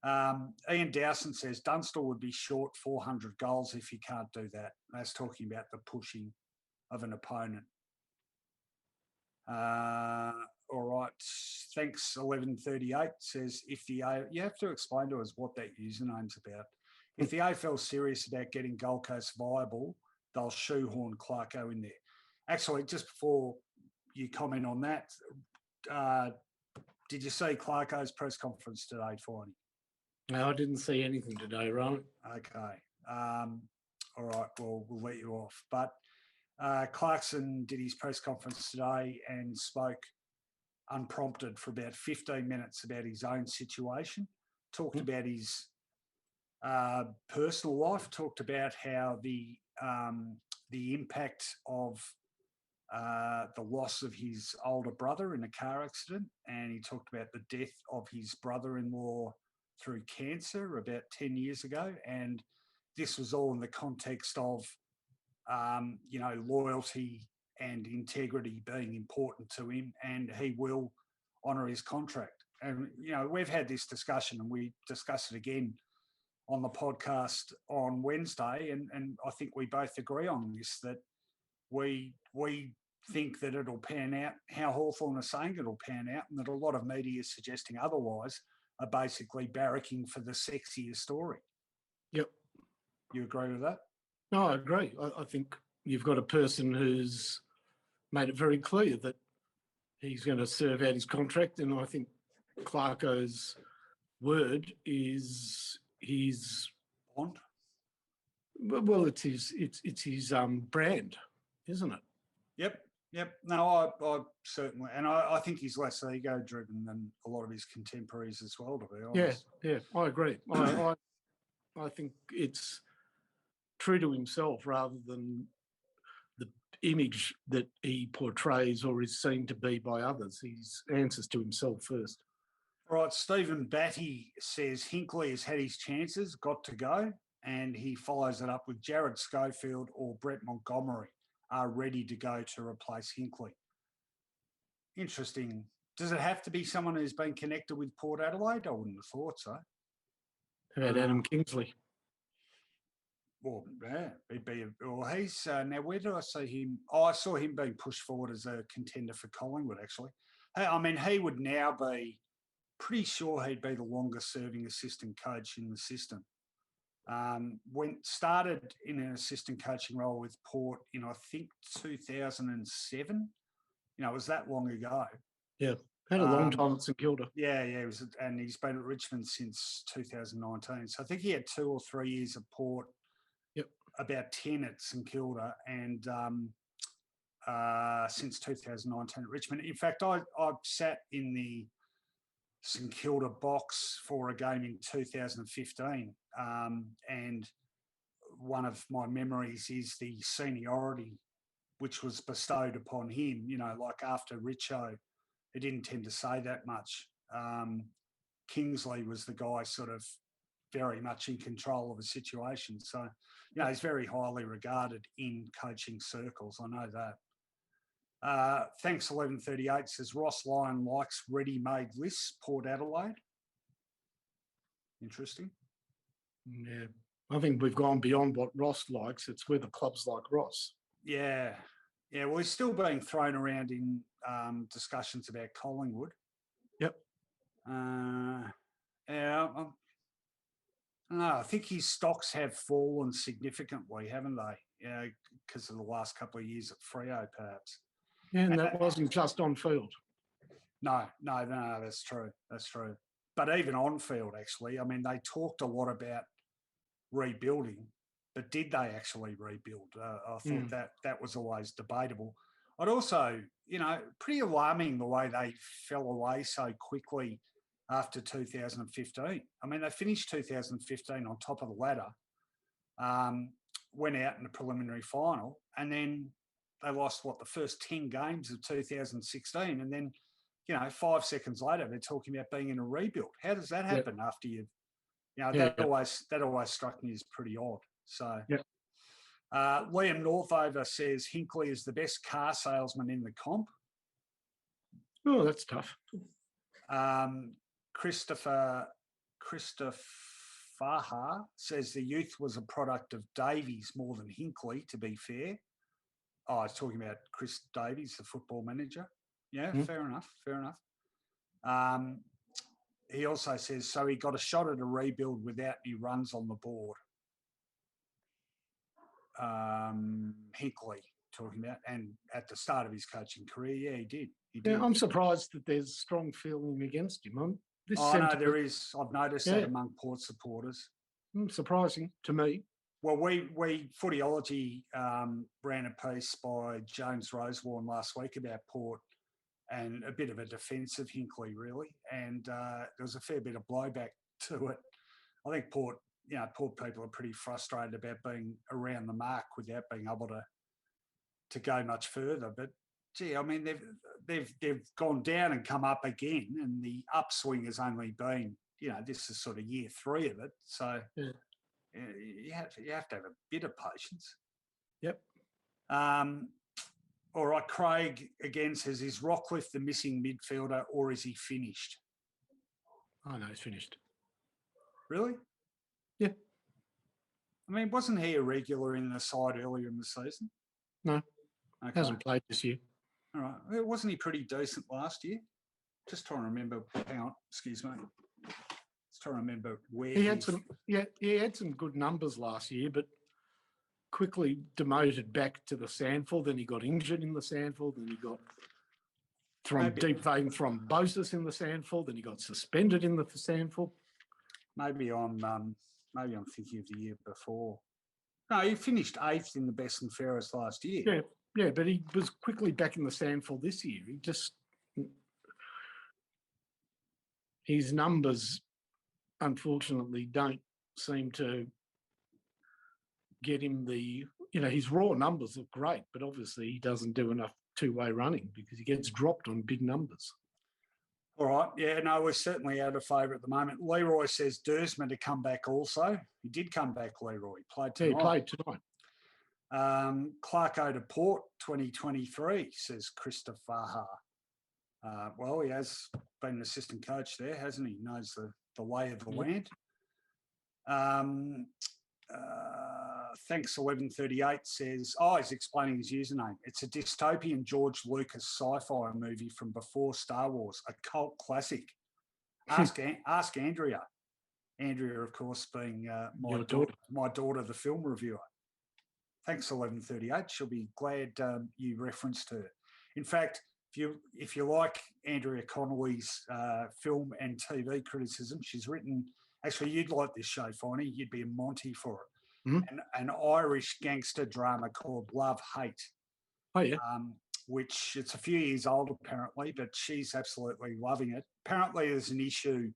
Ian Dowson says Dunstall would be short 400 goals if he can't do that. That's talking about the pushing of an opponent. All right. Thanks. 1138 says you have to explain to us what that username's about. If the AFL's serious about getting Gold Coast viable, they'll shoehorn Clarko in there. Actually, just before you comment on that, did you see Clarko's press conference today, Finey? No, I didn't see anything today, right? Okay. All right. Well, we'll let you off. But Clarkson did his press conference today and spoke unprompted for about 15 minutes about his own situation, talked about his personal life, talked about how the impact of the loss of his older brother in a car accident, and he talked about the death of his brother-in-law through cancer about 10 years ago. And this was all in the context of, loyalty and integrity being important to him, and he will honour his contract. And, we've had this discussion and we discussed it again on the podcast on Wednesday. And I think we both agree on this, that we think that it'll pan out how Hawthorn are saying it'll pan out, and that a lot of media is suggesting otherwise are basically barracking for the sexier story. Yep. You agree with that? No, I agree. I think you've got a person who's made it very clear that he's going to serve out his contract, and I think Clarko's word is his bond. Well, it's his brand, isn't it? Yep. No, I certainly, and I think he's less ego-driven than a lot of his contemporaries as well, to be honest. Yeah, I agree. I think it's true to himself rather than the image that he portrays or is seen to be by others. He answers to himself first. All right, Stephen Batty says Hinkley has had his chances, got to go, and he follows it up with Jared Schofield or Brett Montgomery are ready to go to replace Hinkley. Interesting. Does it have to be someone who's been connected with Port Adelaide? I wouldn't have thought so. How about Adam Kingsley? Well, yeah, he's now. Where did I see him? Oh, I saw him being pushed forward as a contender for Collingwood. Actually, I mean, he would now be pretty sure he'd be the longest-serving assistant coach in the system. Started in an assistant coaching role with Port in, I think, 2007. It was that long ago. Yeah, had a long time at St Kilda. Yeah, it was, and he's been at Richmond since 2019. So I think he had 2 or 3 years at Port. Yep. About 10 at St Kilda, and since 2019 at Richmond. In fact, I sat in the St Kilda box for a game in 2015, and one of my memories is the seniority which was bestowed upon him. Like after Richo, he didn't tend to say that much. Kingsley was the guy sort of very much in control of the situation. So, he's very highly regarded in coaching circles. I know that. Thanks, 1138 says Ross Lyon likes ready-made lists, Port Adelaide. Interesting. Yeah, I think we've gone beyond what Ross likes. It's whether clubs like Ross. Yeah. Well, he's still being thrown around in discussions about Collingwood. Yep. I think his stocks have fallen significantly, haven't they? Because of the last couple of years at Freo, perhaps. Yeah, and that wasn't just on field. No, that's true. But even on field, actually, I mean, they talked a lot about rebuilding, but did they actually rebuild? I thought that was always debatable. I'd also, pretty alarming the way they fell away so quickly after 2015. I mean, they finished 2015 on top of the ladder, went out in the preliminary final, and then they lost, the first 10 games of 2016. And then, 5 seconds later, they're talking about being in a rebuild. How does that happen after you've, that always struck me as pretty odd. So Liam Northover says Hinkley is the best car salesman in the comp. Oh, that's tough. Christopher says the youth was a product of Davies more than Hinkley, to be fair. Oh, I was talking about Chris Davies, the football manager. Yeah, fair enough. He also says, so he got a shot at a rebuild without any runs on the board. Hinkley talking about, and at the start of his coaching career, yeah, he did. Yeah, I'm surprised that there's strong feeling against him. No, there is. I've noticed that among Port supporters. Surprising to me. Well, we Footyology ran a piece by James Rosewarne last week about Port and a bit of a defence of Hinkley, really. And there was a fair bit of blowback to it. I think Port people are pretty frustrated about being around the mark without being able to go much further. But gee, I mean, they've gone down and come up again, and the upswing has only been, this is sort of year 3 of it. So you have to have a bit of patience. Yep. All right, Craig again says, is Rockcliffe the missing midfielder, or is he finished? Oh, no, he's finished. Really? Yeah. I mean, wasn't he a regular in the side earlier in the season? No. Okay. Hasn't played this year. All right. Wasn't he pretty decent last year? Just trying to remember. Hang on. Excuse me. Just trying to remember where he had some. Yeah, he had some good numbers last year, but quickly demoted back to the Sandford. Then he got injured in the Sandford. Then he got deep vein thrombosis in the Sandford. Then he got suspended in the Sandford. Maybe I'm thinking of the year before. No, he finished 8th in the best and fairest last year. Yeah, but he was quickly back in the Sandford this year. His numbers, unfortunately, don't seem to get him his raw numbers look great, but obviously he doesn't do enough two-way running because he gets dropped on big numbers. All right. Yeah, no, we're certainly out of favour at the moment. Leroy says Dersman to come back also. He did come back, Leroy. He played tonight. Yeah, he played tonight. Clarko to Port 2023, says Christopher. Well, he has been an assistant coach there, hasn't he? He knows the lay of the land. Thanks 1138 says, he's explaining his username. It's a dystopian George Lucas sci-fi movie from before Star Wars, a cult classic. Ask Andrea. Andrea, of course, being my daughter, the film reviewer. Thanks 1138. She'll be glad you referenced her. In fact, if you like Andrea Connolly's film and TV criticism, she's written. Actually, you'd like this show, Finey. You'd be a Monty for it. An Irish gangster drama called Love Hate. Oh, yeah. Which it's a few years old, apparently, but she's absolutely loving it. Apparently, there's an issue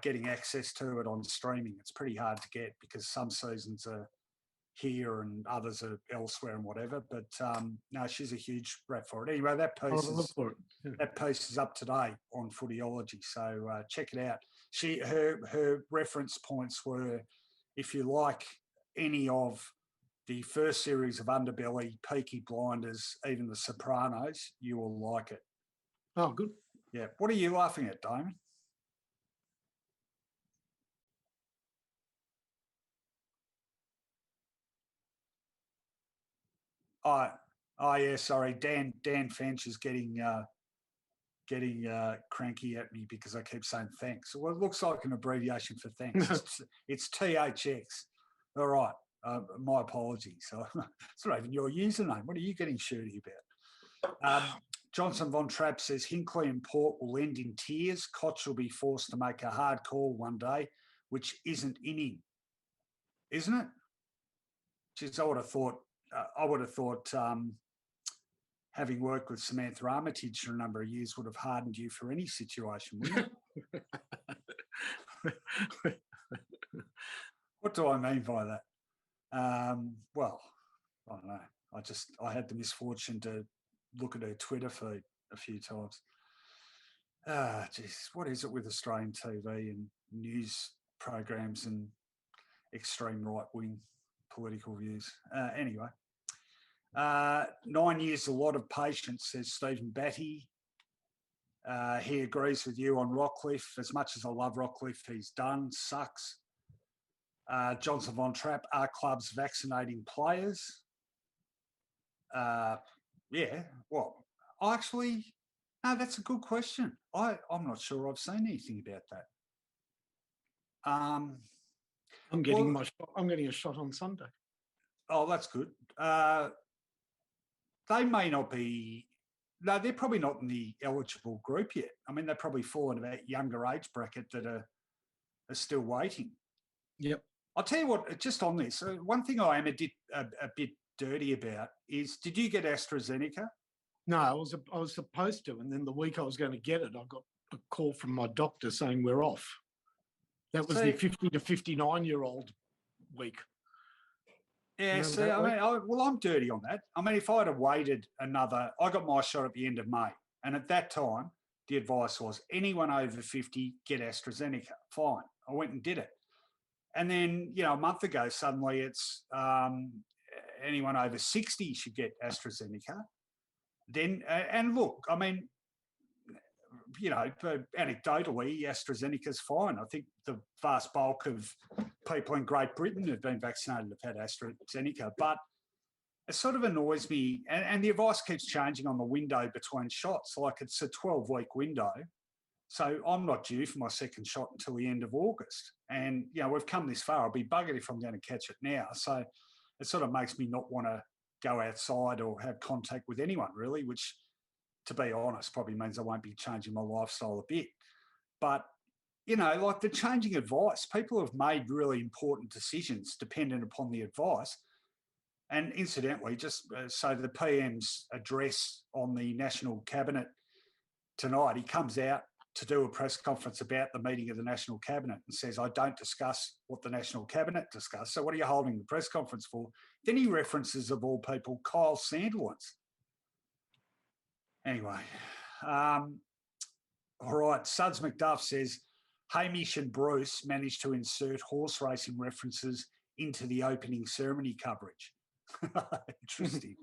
getting access to it on streaming. It's pretty hard to get because some seasons are here and others are elsewhere and whatever. But no, she's a huge rep for it. Anyway, that piece is up today on Footyology, so check it out. Her reference points were, if you like any of the first series of Underbelly, Peaky Blinders, even The Sopranos, you will like it. Oh, good. Yeah. What are you laughing at, Damon? Oh yeah, sorry. Dan Finch is getting cranky at me because I keep saying thanks. Well, it looks like an abbreviation for thanks. It's THX. All right. My apologies. It's not even your username. What are you getting shirty about? Johnson Von Trapp says Hinkley and Port will end in tears. Koch will be forced to make a hard call one day, which isn't in him, isn't it? Jeez, I would have thought having worked with Samantha Armitage for a number of years would have hardened you for any situation, wouldn't it? What do I mean by that? Well, I don't know. I had the misfortune to look at her Twitter feed a few times. Geez, what is it with Australian TV and news programs and extreme right-wing political views? Anyway, 9 years, a lot of patience, says Stephen Batty. He agrees with you on Rockcliffe. As much as I love Rockcliffe, he's done, sucks. Johnson Von Trapp, are clubs vaccinating players? Yeah, well, actually, no, that's a good question. I'm not sure I've seen anything about that. I'm getting a shot on Sunday. Oh, that's good. They may not be. No, they're probably not in the eligible group yet. I mean, they're probably falling about younger age bracket that are still waiting. Yep. I'll tell you what, just on this, one thing I am a bit dirty about is, did you get AstraZeneca? No, I was supposed to, and then the week I was going to get it, I got a call from my doctor saying we're off. That was the 50 to 59-year-old week. Yeah, see, I mean, I'm dirty on that. I mean, if I'd have waited I got my shot at the end of May, and at that time, the advice was anyone over 50 get AstraZeneca. Fine, I went and did it, and then a month ago, suddenly it's anyone over 60 should get AstraZeneca. Then, and look, I mean, anecdotally, AstraZeneca's fine. I think the vast bulk of people in Great Britain who've been vaccinated have had AstraZeneca, but it sort of annoys me. And the advice keeps changing on the window between shots. Like, it's a 12-week window. So I'm not due for my second shot until the end of August. And, we've come this far. I'll be buggered if I'm going to catch it now. So it sort of makes me not want to go outside or have contact with anyone, really, which, to be honest, probably means I won't be changing my lifestyle a bit. But, like the changing advice, people have made really important decisions dependent upon the advice. And incidentally, just so the PM's address on the National Cabinet tonight, he comes out to do a press conference about the meeting of the National Cabinet and says, I don't discuss what the National Cabinet discussed. So what are you holding the press conference for? Then he references, of all people, Kyle Sandilands. Anyway, all right, Suds McDuff says, Hamish and Bruce managed to insert horse racing references into the opening ceremony coverage. Interesting.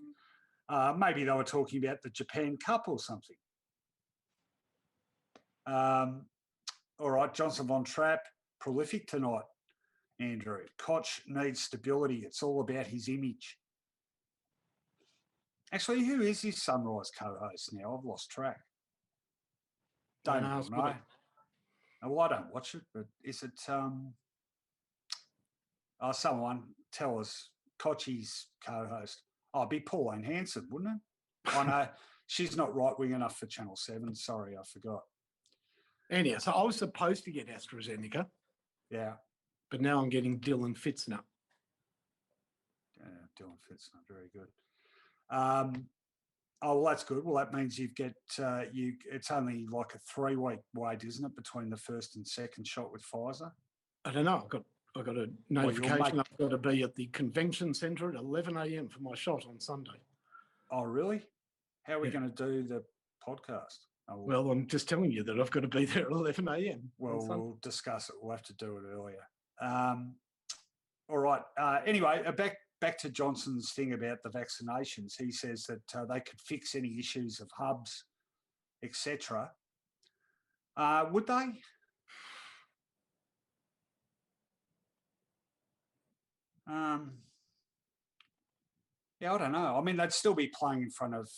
Maybe they were talking about the Japan Cup or something. All right, Johnson Von Trapp, prolific tonight, Andrew. Koch needs stability. It's all about his image. Actually, who is his Sunrise co-host now? I've lost track. Don't know. Well, I don't watch it, but is it someone tell us Kochi's co-host? Oh, it'd be Pauline Hanson, wouldn't it? I know she's not right-wing enough for Channel 7. Sorry, I forgot. Anyhow, so I was supposed to get AstraZeneca. Yeah. But now I'm getting Dylan Fitzner. Dylan Fitzner, very good. Oh, well, that's good. Well, that means you get it's only like a 3-week wait, isn't it, between the first and second shot with Pfizer? I don't know. I got a notification. I've got to be at the convention centre at 11 a.m. for my shot on Sunday. Oh, really? How are we going to do the podcast? Oh, well, I'm just telling you that I've got to be there at 11 a.m. Well, we'll discuss it. We'll have to do it earlier. All right. Anyway, back to Johnson's thing about the vaccinations. He says that they could fix any issues of hubs, etc. Would they? Yeah, I don't know. I mean, they'd still be playing in front of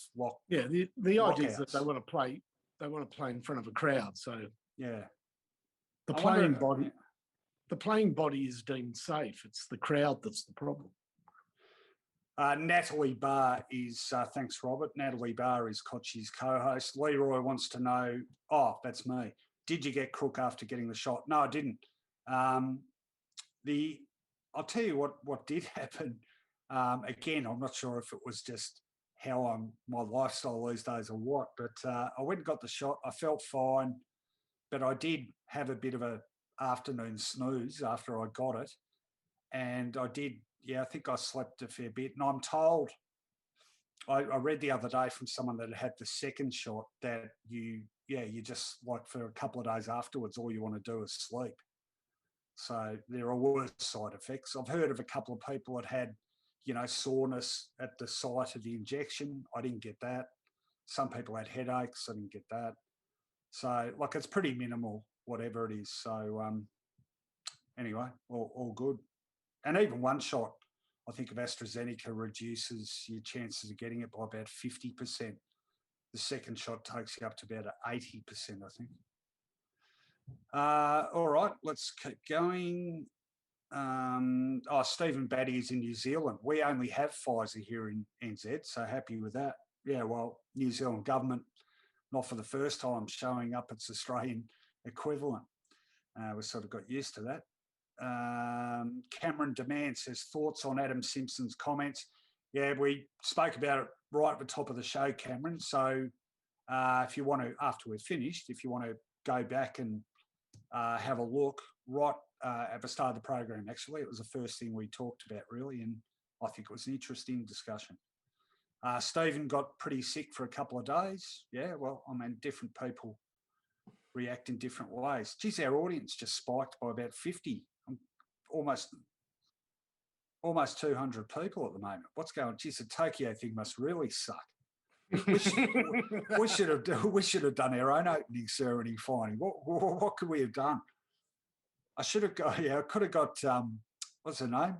Yeah, the idea is that they want to play. They want to play in front of a crowd. So yeah, the playing body is deemed safe. It's the crowd that's the problem. Natalie Barr is, thanks, Robert. Natalie Barr is Kochi's co-host. Leroy wants to know, that's me. Did you get crook after getting the shot? No, I didn't. I'll tell you what did happen. Again, I'm not sure if it was just how my lifestyle these days or what, but I went and got the shot. I felt fine. but I did have a bit of a afternoon snooze after I got it. And I did, I think I slept a fair bit. And I'm told, I read the other day from someone that had the second shot that you just like for a couple of days afterwards, all you want to do is sleep. So there are worse side effects. I've heard of a couple of people that had, soreness at the site of the injection. I didn't get that. Some people had headaches. I didn't get that. So it's pretty minimal, whatever it is. So anyway, all good. And even one shot, I think of AstraZeneca reduces your chances of getting it by about 50%. The second shot takes you up to about 80%, I think. All right, let's keep going. Stephen Batty is in New Zealand. We only have Pfizer here in NZ, so happy with that. Yeah, well, New Zealand government, not for the first time, showing up its Australian equivalent. We sort of got used to that. Cameron Demand says, thoughts on Adam Simpson's comments? Yeah, we spoke about it right at the top of the show, Cameron. So if you want to, after we're finished, if you want to go back and have a look right at the start of the program, actually, it was the first thing we talked about, really, and I think it was an interesting discussion. Stephen got pretty sick for a couple of days. Yeah, well, I mean, different people react in different ways. Geez, our audience just spiked by about 50, almost 200 people at the moment. What's going on? Geez, the Tokyo thing must really suck. We should have done our own opening ceremony, Finey. What could we have done? I should have got. Yeah, I could have got. What's her name?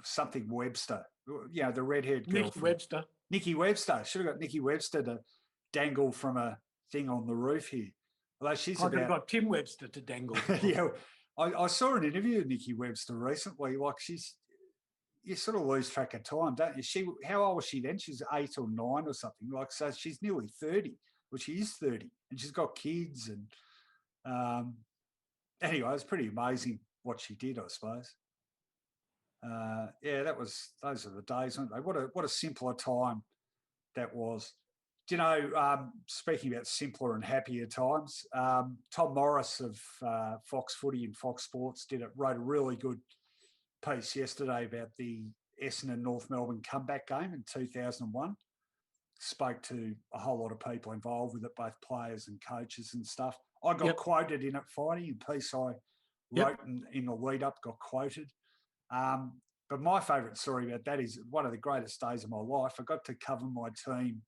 Something Webster. The redhead girl. Nikki Webster. Should have got Nikki Webster to dangle from a thing on the roof here. Although I could have got Tim Webster to dangle. Yeah, I saw an interview with Nikki Webster recently. You sort of lose track of time, don't you? How old was she then? She's 8 or 9 or something. So she's nearly 30. Well, she is 30, and she's got kids. And anyway, it's pretty amazing what she did, I suppose. Those are the days, weren't they? What a simpler time that was. Do you know, speaking about simpler and happier times, Tom Morris of Fox Footy and Fox Sports wrote a really good piece yesterday about the Essendon North Melbourne comeback game in 2001. Spoke to a whole lot of people involved with it, both players and coaches and stuff. I got quoted in it, Finey, a piece I wrote in the lead up, got quoted. But my favourite story about that is one of the greatest days of my life. I got to cover my team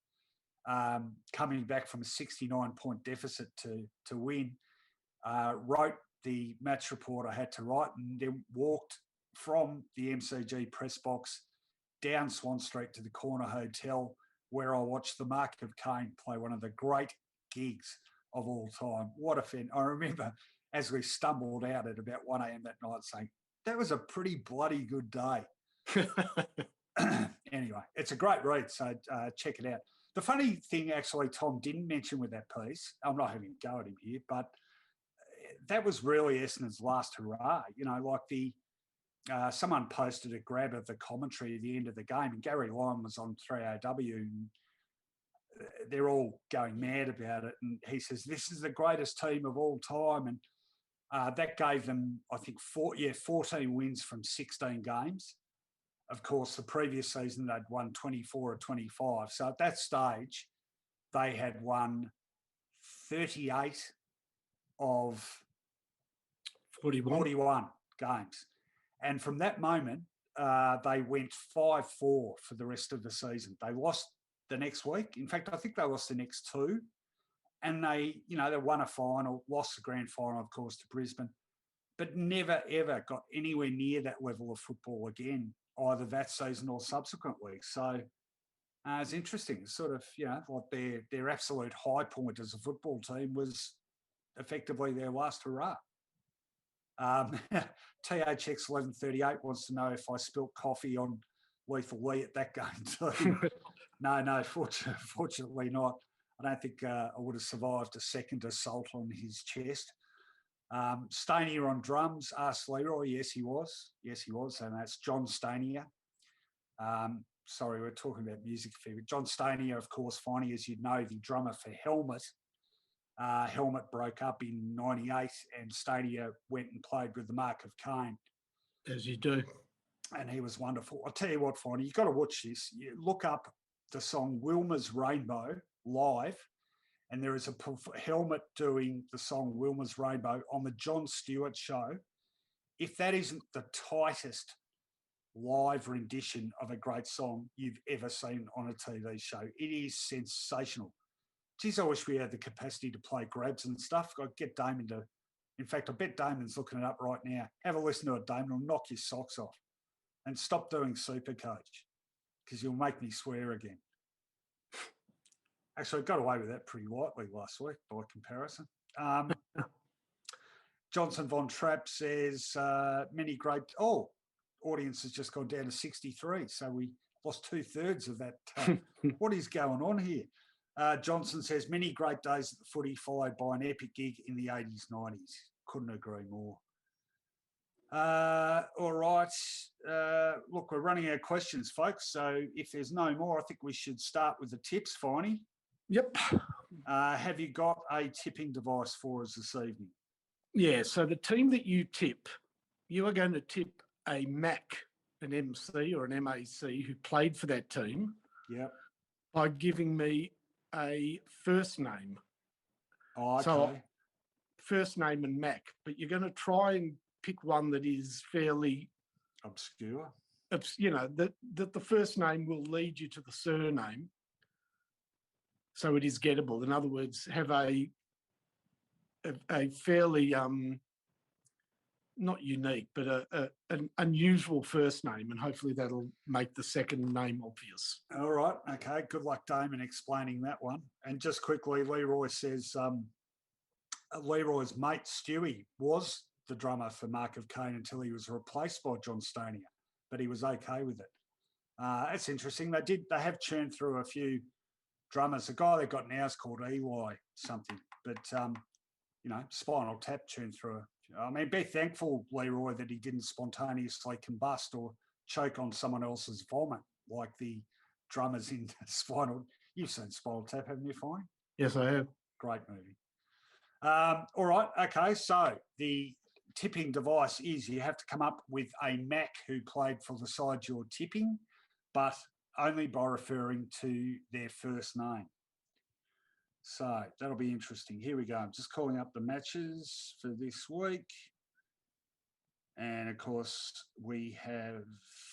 coming back from a 69-point deficit to win. Wrote the match report I had to write, and then walked from the MCG press box down Swan Street to the Corner Hotel, where I watched the Mark of Cain play one of the great gigs of all time. What a fan. I remember as we stumbled out at about 1 a.m. that night saying, that was a pretty bloody good day. Anyway, it's a great read, so check it out. The funny thing, actually, Tom didn't mention with that piece, I'm not having a go at him here, but that was really Essendon's last hurrah. Someone posted a grab of the commentary at the end of the game, and Gary Lyon was on 3AW, and they're all going mad about it. And he says, this is the greatest team of all time. And that gave them, I think, 14 wins from 16 games. Of course, the previous season, they'd won 24 or 25. So at that stage, they had won 38 of 41 games. And from that moment, they went 5-4 for the rest of the season. They lost the next week. In fact, I think they lost the next 2. And they won a final, lost the grand final, of course, to Brisbane, but never, ever got anywhere near that level of football again, either that season or subsequent weeks. So it's interesting. It's sort of, like their absolute high point as a football team was effectively their last hurrah. THX 1138 wants to know if I spilt coffee on Lethal Lee at that game too. No, fortunately not. I don't think I would have survived a second assault on his chest. Stanier on drums, asked Leroy. Yes, he was. And that's John Stanier. sorry, we're talking about music fever. John Stanier, of course, Finey, as you know, the drummer for Helmet. Helmet broke up in 98 and Stanier went and played with the Mark of Cain. As you do. And he was wonderful. I'll tell you what, Finey, you've got to watch this. You look up the song Wilma's Rainbow live, and there is a Helmet doing the song Wilma's Rainbow on the Jon Stewart show. If that isn't the tightest live rendition of a great song you've ever seen on a TV show, it is sensational. Geez, I wish we had the capacity to play grabs and stuff. I'd get Damon to, in fact, I bet Damon's looking it up right now. Have a listen to it, Damon. It'll knock your socks off. And stop doing Supercoach, because you'll make me swear again. Actually, I got away with that pretty lightly last week by comparison. Johnson Von Trapp says, many great... Oh, audience has just gone down to 63, so we lost 2/3 of that. What is going on here? Johnson says, many great days at the footy followed by an epic gig in the 80s, 90s. Couldn't agree more. All right. Look, we're running out of questions, folks. So if there's no more, I think we should start with the tips, Finey. Yep. Have you got a tipping device for us this evening? Yeah, so the team that you tip, you are going to tip a MAC, an MC or an MAC who played for that team. Yep. By giving me a first name. Oh, okay. So first name and MAC, but you're going to try and pick one that is fairly obscure. You know, that the first name will lead you to the surname. So it is gettable. In other words, have a fairly not unique, but an unusual first name, and hopefully that'll make the second name obvious. All right. Okay. Good luck, Damon, explaining that one. And just quickly, Leroy says Leroy's mate Stewie was the drummer for Mark of Cain until he was replaced by John Stanier, but he was okay with it. That's interesting. They have churned through a few drummers. The guy they've got now is called Eli something, but you know, Spinal Tap churned through. I mean, be thankful, Leroy, that he didn't spontaneously combust or choke on someone else's vomit like the drummers in Spinal. You've seen Spinal Tap, haven't you, Fine? Yes, I have. Great movie. All right. Okay. So the tipping device is you have to come up with a Mac who played for the side you're tipping, but only by referring to their first name. So that'll be interesting. Here we go. I'm just calling up the matches for this week. And of course, we have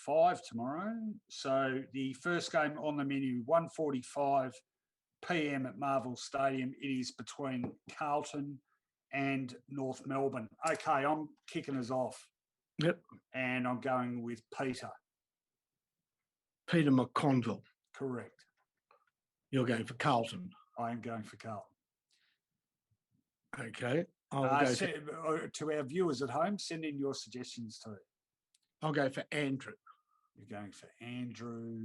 5 tomorrow. So the first game on the menu, 1:45 p.m. at Marvel Stadium. It is between Carlton and North Melbourne. Okay, I'm kicking us off. Yep. And I'm going with Peter. Peter McConville. Correct. You're going for Carlton. I am going for Carlton. Okay. To our viewers at home, send in your suggestions too. I'll go for Andrew. You're going for Andrew.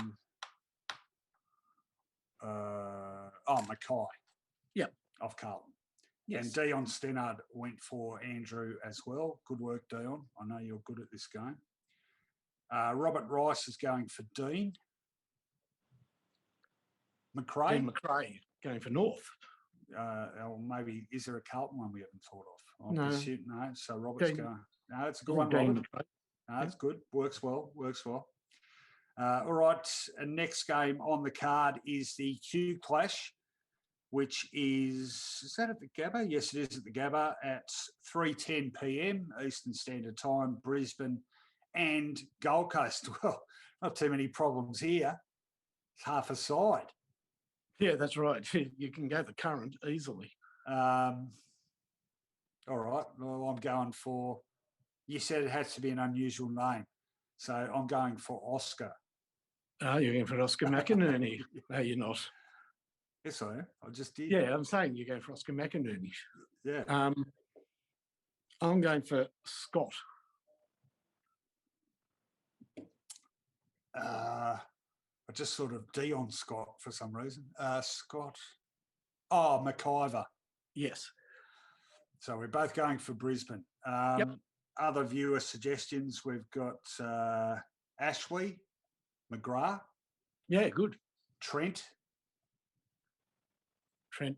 Mackay. Yep. Of Carlton. Yes. And Dion Stennard went for Andrew as well. Good work, Dion. I know you're good at this game. Robert Rice is going for Dean. McRae. Dean McRae going for North. Or maybe, is there a Carlton one we haven't thought of? No. No, so Robert's going. No, it's a good one, Dean Robert. McRae. No, it's good. Works well. All right. Next game on the card is the Q Clash, which is that at the Gabba? Yes, it is at the Gabba at 3:10 p.m. Eastern Standard Time, Brisbane and Gold Coast. Well, not too many problems here. It's half a side. Yeah, that's right. You can go the current easily. All right. Well, I'm going for, you said it has to be an unusual name. So I'm going for Oscar. Oh, you're going for Oscar McInerney. No, you're not. Yes, I am. I just did. Yeah, I'm saying you're going for Oscar McInerney. Yeah. I'm going for Scott. I just sort of Dion Scott for some reason. Scott. Oh, McIver. Yes. So we're both going for Brisbane. Yep. Other viewer suggestions, we've got Ashley McGrath. Yeah, good. Trent. Trent.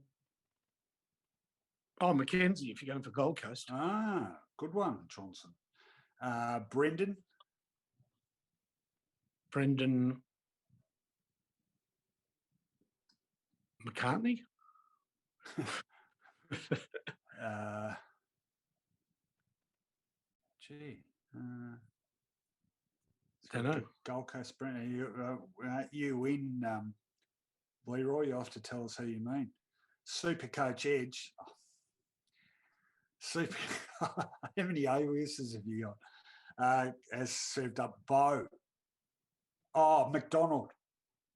Oh, Mackenzie, if you're going for Gold Coast. Ah, good one, Johnson. Brendan. Brendan McCartney. Gee. Don't know. Gold Coast Brendan. You in, Leroy? You have to tell us who you mean. Super Coach Edge. Oh. Super. How many aliases have you got? Has served up Bo. Oh, McDonald.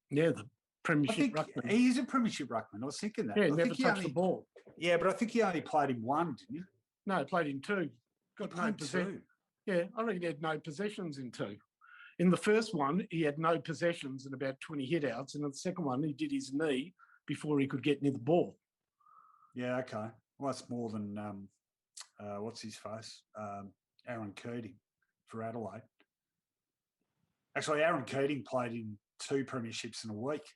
Yeah, the Premiership ruckman. He's a Premiership ruckman. I was thinking that. Yeah, I never think touched the ball. Yeah, but I think he only played in one, didn't he? No, he played in two. Got no two. Yeah, I reckon he had no possessions in two. In the first one, he had no possessions and about 20 hit-outs. And in the second one, he did his knee before he could get near the ball. Yeah, okay. Well, that's more than, what's his face? Aaron Keating for Adelaide. Actually, Aaron Keating played in 2 premierships in a week.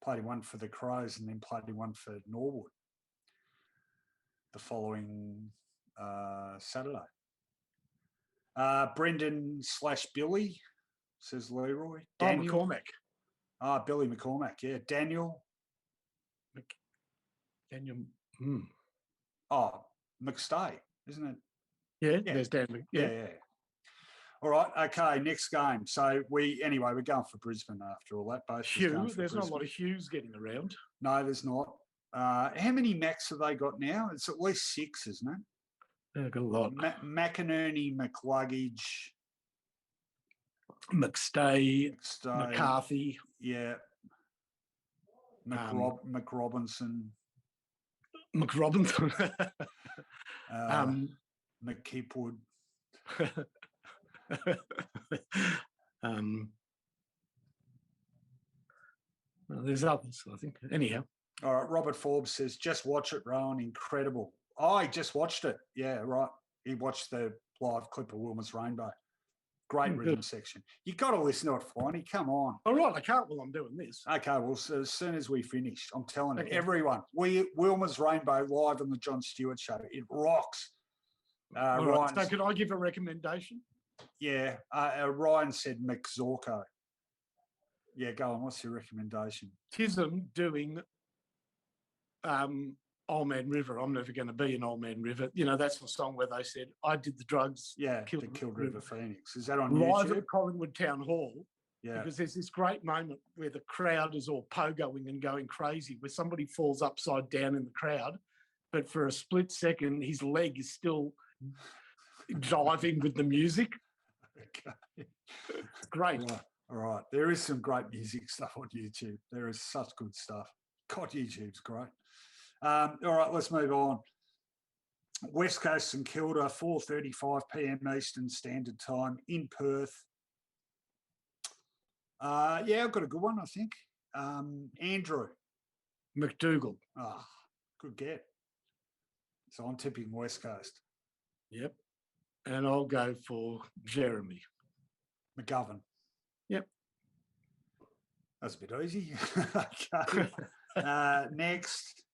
Played in one for the Crows and then played in one for Norwood the following Saturday. Brendan / Billy, says Leroy. Daniel. McCormack. Billy McCormack, yeah. Daniel. Oh, McStay, isn't it? Yeah, there's Daniel. Yeah. All right, okay, next game. So we're going for Brisbane after all that. Both Hugh, there's not a lot of Hughes getting around. No, there's not. How many Macs have they got now? It's at least 6, isn't it? They've got a lot. McInerney, McLuggage, McStay, McCarthy. Yeah. McRobinson. McKeepwood. There's others, I think. Anyhow. All right. Robert Forbes says, just watch it, Rowan. Incredible. Oh, he just watched it. Yeah, right. He watched the live clip of Wilma's Rainbow. Great rhythm section. You got to listen to it, Finey. Come on. All right, I can't while I'm doing this. Okay, well, so as soon as we finish, I'm telling you, everyone, Wilma's Rainbow live on the John Stewart Show. It rocks. All right, so could I give a recommendation? Yeah, Ryan said McZorko. Yeah, go on. What's your recommendation? Tism doing Old Man River. I'm never going to be an Old Man River. You know, that's the song where they said, I did the drugs. Yeah, killed River Phoenix. Is that on Live YouTube? at Collingwood Town Hall. Yeah. Because there's this great moment where the crowd is all pogoing and going crazy, where somebody falls upside down in the crowd, but for a split second, his leg is still jiving with the music. Okay. It's great. All right. There is some great music stuff on YouTube. There is such good stuff. God, YouTube's great. All right, let's move on. West Coast St Kilda, 4:35 p.m. Eastern Standard Time in Perth. Yeah, I've got a good one, I think. Andrew. McDougall. Good get. So I'm tipping West Coast. Yep. And I'll go for Jeremy. McGovern. Yep. That's a bit easy. Okay. Next,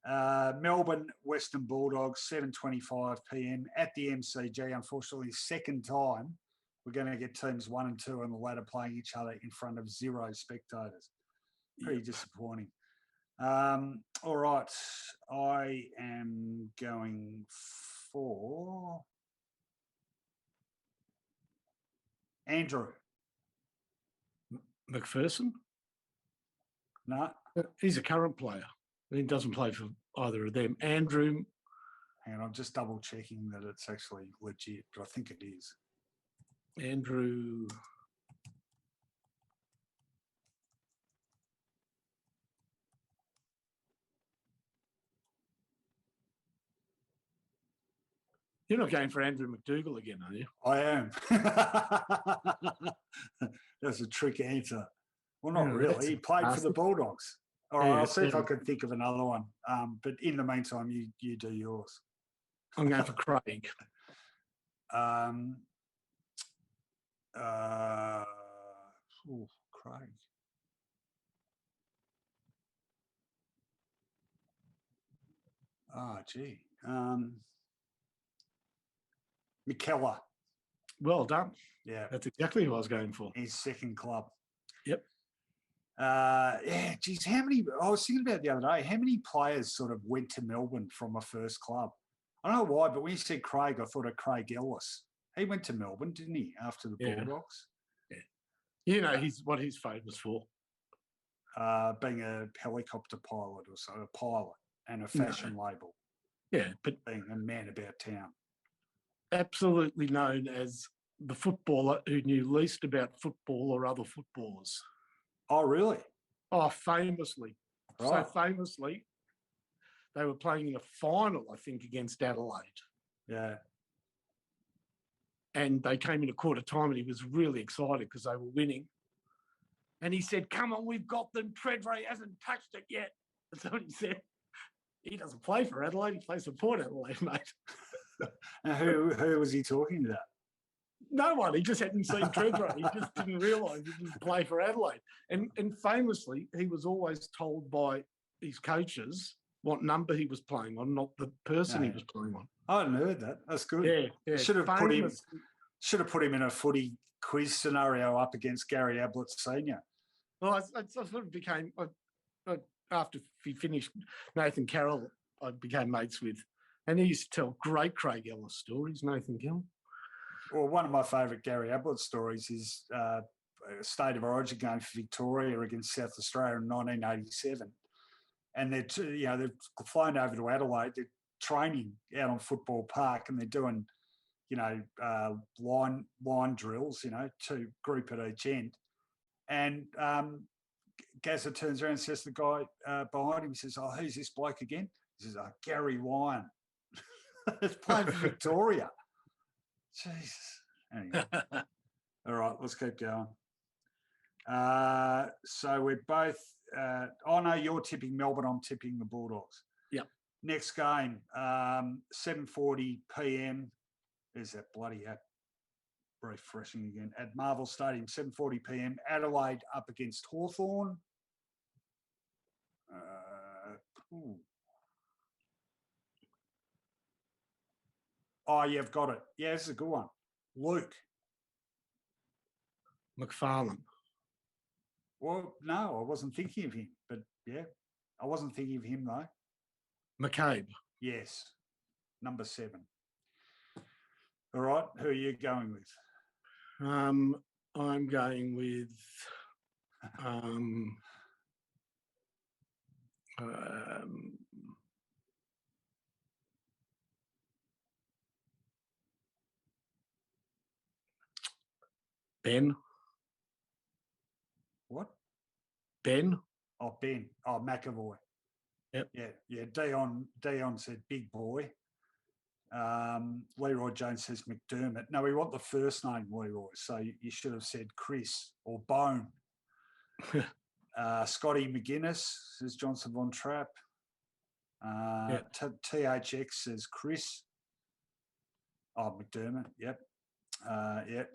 Melbourne Western Bulldogs, 7:25 p.m. at the MCG. Unfortunately, second time we're going to get teams 1 and 2 on the ladder playing each other in front of 0 spectators. Pretty disappointing. All right, I am going for Andrew. McPherson? No. He's a current player. He doesn't play for either of them. Andrew. Hang on, I'm just double checking that it's actually legit, but I think it is. Andrew. You're not going for Andrew McDougall again, are you? I am. That's a trick answer. Well, not really. He played for the Bulldogs. All right, I'll see if I can think of another one. But in the meantime, you do yours. I'm going for Craig. Craig. Oh, gee. McKellar. Well done. Yeah. That's exactly who I was going for. His second club. Yep. Yeah, geez, how many? I was thinking about it the other day. How many players sort of went to Melbourne from a first club? I don't know why, but when you said Craig, I thought of Craig Ellis. He went to Melbourne, didn't he, after the Bulldogs? Yeah. You know, what he's famous for. Being a helicopter pilot or so, a pilot and a fashion label. Yeah, but being a man about town. Absolutely known as the footballer who knew least about football or other footballers. Oh, really? Oh, famously. Right. So famously, they were playing in a final, I think, against Adelaide. Yeah. And they came in a quarter time and he was really excited because they were winning. And he said, come on, we've got them. Tredray hasn't touched it yet. That's what he said. He doesn't play for Adelaide. He plays for Port Adelaide, mate. And who was he talking about? No one. He just hadn't seen Tredray. He just didn't realise he didn't play for Adelaide. And famously, he was always told by his coaches what number he was playing on, not the person he was playing on. I hadn't heard that. That's good. Yeah. Should have put him in a footy quiz scenario up against Gary Ablett Senior. Well, I sort of became after he finished Nathan Carroll, I became mates with, and he used to tell great Craig Ellis stories. Nathan Carroll. Well, one of my favourite Gary Ablett stories is a State of Origin game for Victoria against South Australia in 1987, and they've flown over to Adelaide. They're training out on Football Park, and they're doing, line drills, two group at each end. And Gazza turns around and says to the guy behind him, he says, "Oh, who's this bloke again?" He says, "Oh, Gary Lyon." It's playing for Victoria. Jesus. Anyway. All right, let's keep going. So we're both... no, you're tipping Melbourne, I'm tipping the Bulldogs. Yeah. Next game, 7:40 p.m. There's that bloody app refreshing again. At Marvel Stadium, 7:40 p.m. Adelaide up against Hawthorn. Oh, you've got it. Yeah, this is a good one. Luke. McFarlane. Well, no, I wasn't thinking of him, but yeah, I wasn't thinking of him though. McCabe. Yes, number 7. All right, who are you going with? I'm going with Ben. What? Ben. Oh, Ben. Oh, McAvoy. Yep. Yeah. Dion said big boy. Leroy Jones says McDermott. No, we want the first name Leroy, so you should have said Chris or Bone. Scotty McGuinness says Johnson Von Trapp. THX says Chris. Oh, McDermott. Yep.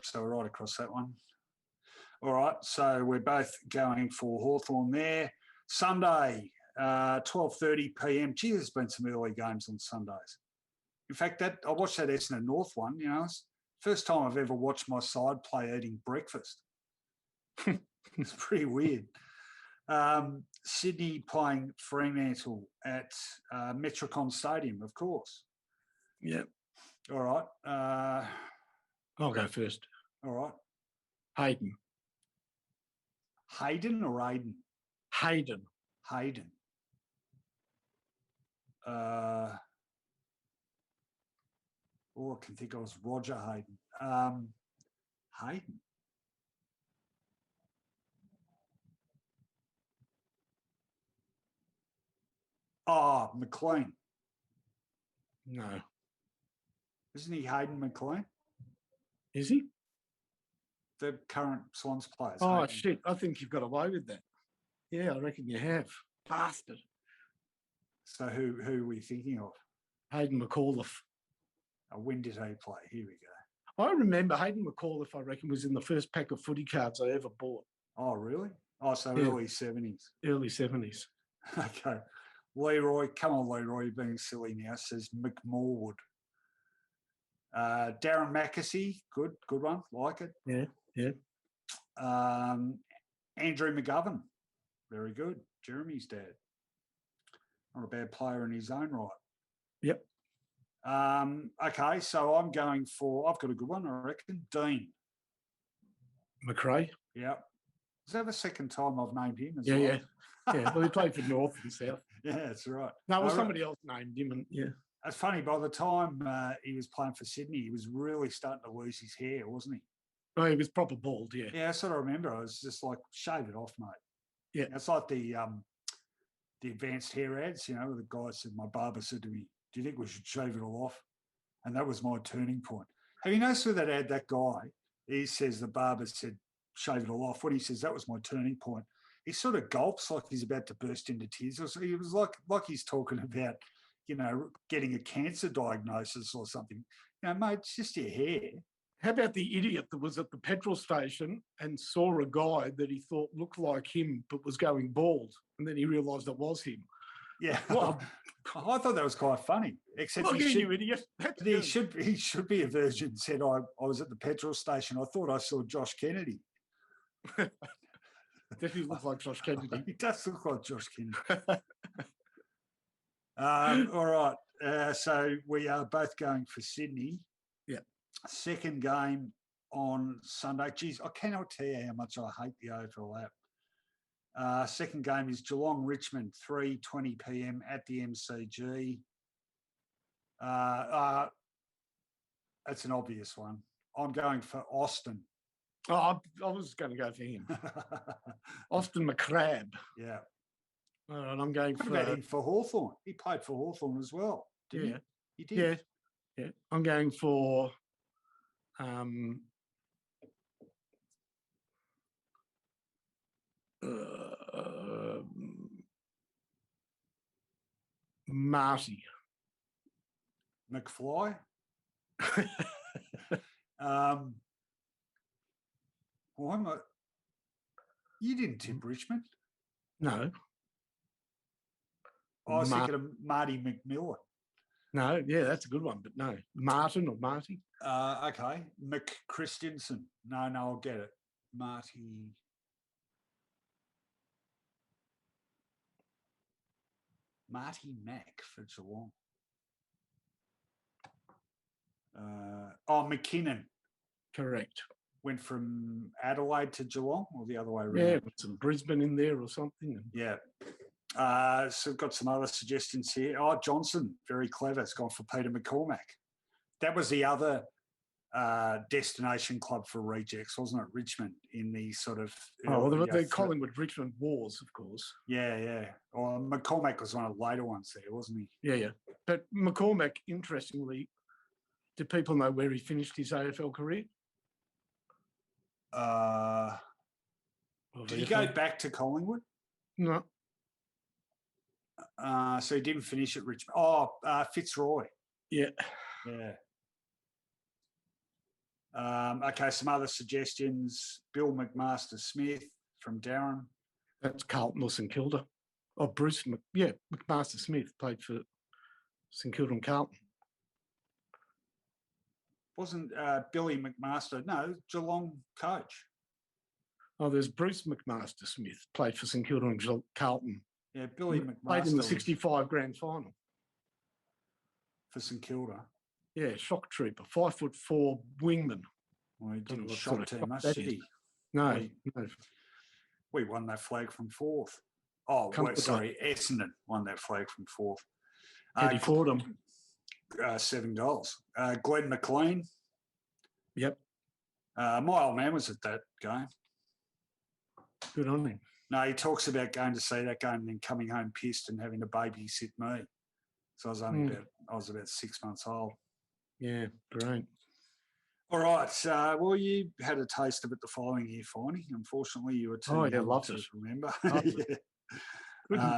So we're right across that one. All right, so we're both going for Hawthorn there. Sunday, 12:30 p.m. Gee, there's been some early games on Sundays. In fact, I watched that Essendon North one. It's first time I've ever watched my side play eating breakfast. It's pretty weird. Sydney playing Fremantle at Metricon Stadium, of course. Yep. All right. I'll go first. All right. Hayden. Hayden or Aiden? Hayden. Hayden. All I can think of was Roger Hayden. Hayden. Oh, McLean. No. Isn't he Hayden McLean? Is he? The current Swans players. Oh, Hayden. shit. I think you've got away with that. Yeah, I reckon you have. Bastard. So who are we thinking of? Hayden McAuliffe. When did he play? Here we go. I remember Hayden McAuliffe, I reckon, was in the first pack of footy cards I ever bought. Oh, really? Oh, so Yeah. early 70s. Early 70s. Okay. Leroy, come on, Leroy, you're being silly now, says McMorwood. Darren Mackesy, good one, like it. Yeah. Andrew McGovern, very good. Jeremy's dad. Not a bad player in his own right. Yep. Okay, so I've got a good one, I reckon. Dean. McRae. Yep. Is that the second time I've named him as well? Yeah. Well, he played for North and South. Yeah, that's right. No, well, somebody else named him. And yeah. It's funny, by the time he was playing for Sydney, he was really starting to lose his hair, wasn't he? Oh, he was proper bald, yeah. Yeah, that's what I remember. I was just like, shave it off, mate. Yeah. It's like the advanced hair ads, where the guy said, my barber said to me, do you think we should shave it all off? And that was my turning point. Have you noticed with that ad, that guy, he says the barber said, shave it all off. When he says that was my turning point, he sort of gulps like he's about to burst into tears. So he was like he's talking about, getting a cancer diagnosis or something. Mate, it's just your hair. How about the idiot that was at the petrol station and saw a guy that he thought looked like him but was going bald, and then he realised it was him? Yeah, well, I thought that was quite funny. Except you idiot. He should be a virgin. Said I was at the petrol station. I thought I saw Josh Kennedy. Definitely looks like Josh Kennedy. He does look like Josh Kennedy. All right. So we are both going for Sydney. Yeah. Second game on Sunday. Geez, I cannot tell you how much I hate the overlap. Second game is Geelong Richmond, 3:20 p.m. at the MCG. That's an obvious one. I'm going for Austin. Oh, I was going to go for him. Austin McCrabb. Yeah. All right, I'm going for him for Hawthorn. He played for Hawthorn as well. Didn't he? He did. Yeah. I'm going for Marty. McFly? Why am I? You didn't tip Richmond? No. I was thinking of Marty McMillan. No, yeah, that's a good one, but no. Martin or Marty? Okay. McChristiansen. No, I'll get it. Marty Mack for Geelong. McKinnon. Correct. Went from Adelaide to Geelong or the other way around? Yeah, with some Brisbane in there or something. Yeah. So we've got some other suggestions here. Johnson, very clever. It's gone for Peter McCormack. That was the other destination club for rejects, wasn't it? Richmond in the sort of... the Collingwood-Richmond Wars, of course. Yeah. Or McCormack was one of the later ones there, wasn't he? Yeah. But McCormack, interestingly, do people know where he finished his AFL career? Did he go back to Collingwood? No. So he didn't finish at Richmond. Fitzroy. Yeah. Okay, some other suggestions. Bill McMaster Smith from Darren. That's Carlton or St Kilda. McMaster Smith played for St Kilda and Carlton. Wasn't Billy McMaster? No, Geelong coach. Oh, there's Bruce McMaster Smith, played for St Kilda and Carlton. Yeah, Billy McMaster. Played in the 65 grand final. For St Kilda. Yeah, shock trooper, 5'4" wingman. Well, he didn't shock too much, did he? No. We won that flag from fourth. Essendon won that flag from fourth. Eddie Fordham. 7 goals. Glenn McLean. Yep. My old man was at that game. Good on him. No, he talks about going to see that game and then coming home pissed and having to babysit me. So I was about 6 months old. Yeah, great. All right. Well, you had a taste of it the following year, Finey. Unfortunately, you were too young to remember.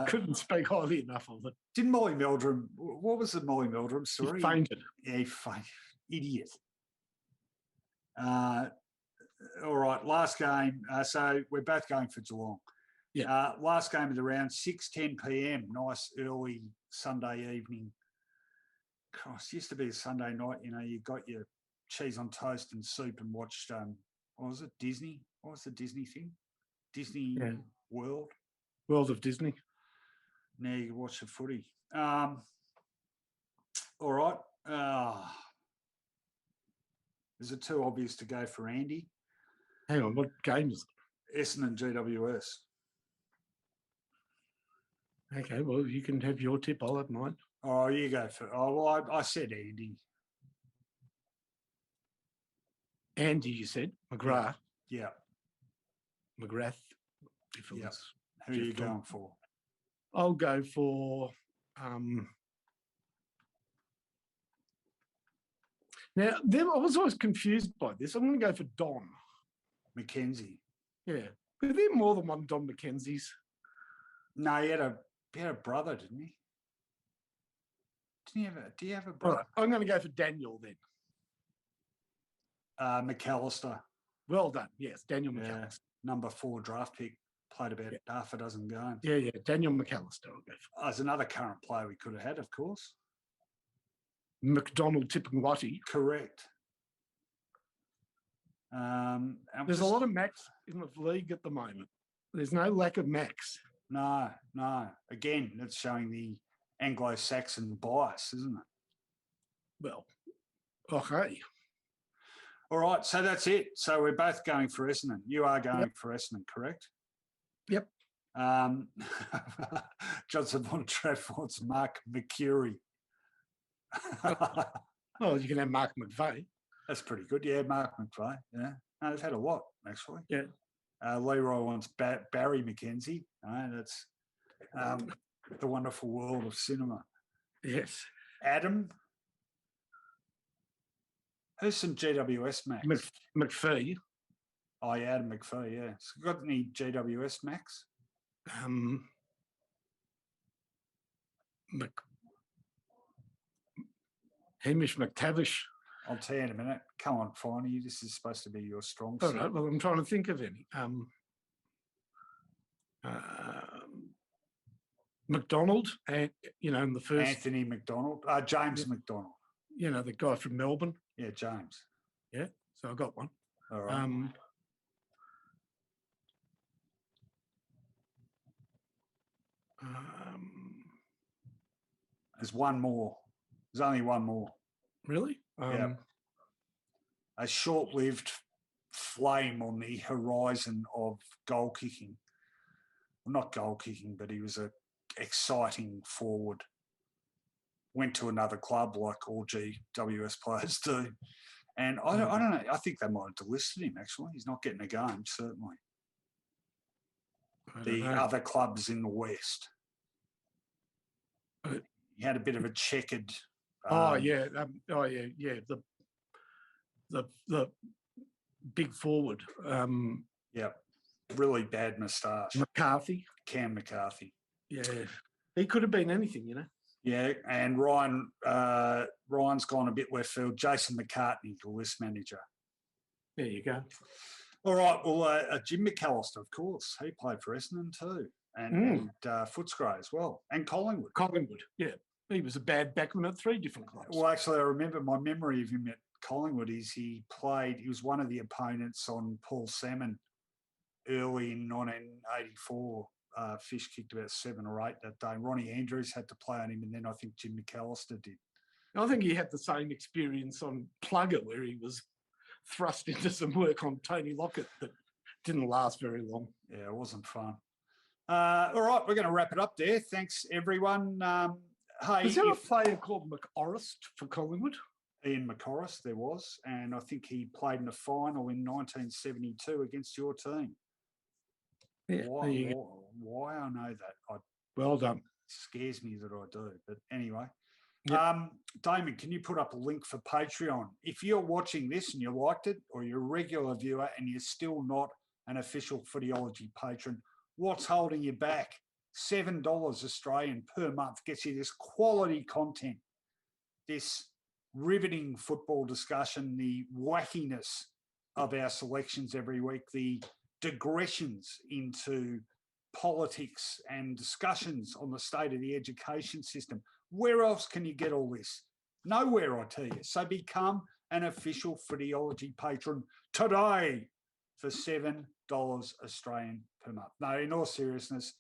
Couldn't speak highly enough of it. Didn't Molly Meldrum? What was the Molly Meldrum story? He fainted. Yeah, he fainted. Idiot. All right, last game. So we're both going for Geelong. Last game of the round, 6:10 p.m. Nice early Sunday evening. Christ, used to be a Sunday night. You know, you got your cheese on toast and soup and watched. What was it? Disney. What was the Disney thing? Disney World. World of Disney. Now you can watch the footy. All right. Is it too obvious to go for Andy? Hang on, what game is it? Essendon GWS. Okay, well, you can have your tip. I'll have mine. Oh, you go for. Oh, well, I said Andy. Andy, you said McGrath. Yeah. McGrath. If it was Who are you going for? I'll go for. Now, I was always confused by this. I'm going to go for Don Mackenzie. Yeah, but there more than one Don Mackenzies. No, he had a brother, didn't he? Do you have a brother? Right, I'm going to go for Daniel then. McAllister. Well done. Yes, Daniel McAllister. Number 4 draft pick. Played about half a dozen games. Yeah, Daniel McAllister. I'll go for. There's another current player we could have had, of course. McDonald Tipungwati. Correct. There's a lot of Max in the league at the moment. There's no lack of Max. No. Again, that's showing the Anglo-Saxon bias, isn't it? Well, okay. All right, so that's it. So we're both going for Essendon. You are going for Essendon, correct? Yep. Johnson von Trafford's Mark McCurry. Well, you can have Mark McVeigh. That's pretty good. Yeah, Mark McVeigh. Yeah. No, they've had a lot, actually. Yeah. Leroy wants Barry McKenzie. That's the wonderful world of cinema. Yes. Adam. Who's some GWS Max? McPhee. Oh, yeah, Adam McPhee, yeah. So got any GWS Max? Hamish McTavish. I'll tell you in a minute. Come on, Finey. This is supposed to be your strong suit. All right, well, I'm trying to think of any. McDonald, and in the first. Anthony McDonald. James McDonald. The guy from Melbourne. Yeah, James. Yeah, so I got one. All right. There's one more. There's only one more. Really? Yeah. A short-lived flame on the horizon of goal kicking. Well, not goal kicking, but he was an exciting forward. Went to another club like all GWS players do. And I don't know. I think they might have delisted him, actually. He's not getting a game, certainly. The other clubs in the West. He had a bit of a checkered. The big forward. Really bad moustache. McCarthy. Cam McCarthy. Yeah, he could have been anything, Yeah, and Ryan's gone a bit left field. Jason McCartney, the list manager. There you go. All right, well, Jim McAllister, of course. He played for Essendon too. And Footscray as well. And Collingwood. Collingwood, yeah. He was a bad backman at 3 different clubs. Well, actually, I remember my memory of him at Collingwood is he was one of the opponents on Paul Salmon early in 1984. Fish kicked about 7 or 8 that day. Ronnie Andrews had to play on him, and then I think Jim McAllister did. I think he had the same experience on Plugger, where he was thrust into some work on Tony Lockett that didn't last very long. Yeah, it wasn't fun. All right, we're going to wrap it up there. Thanks, everyone. Was there a player called McOrist for Collingwood? Ian McOrist, there was, and I think he played in a final in 1972 against your team. Yeah, why I know that? Well done. It scares me that I do, but anyway. Yep. Damon, can you put up a link for Patreon? If you're watching this and you liked it, or you're a regular viewer and you're still not an official Footyology patron, what's holding you back? $7 Australian per month gets you this quality content, this riveting football discussion, the wackiness of our selections every week, the digressions into politics and discussions on the state of the education system. Where else can you get all this? Nowhere, I tell you. So become an official Footyology patron today for $7 Australian per month. No, in all seriousness,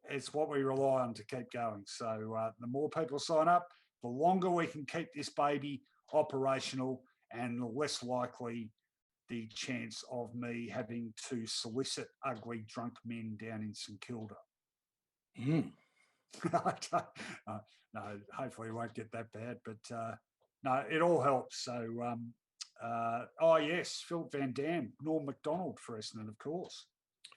it's what we rely on to keep going. So the more people sign up, the longer we can keep this baby operational, and the less likely the chance of me having to solicit ugly drunk men down in St Kilda. No, hopefully it won't get that bad, but no, it all helps. So, oh yes, Philip Van Dam, Norm MacDonald for Essendon, of course.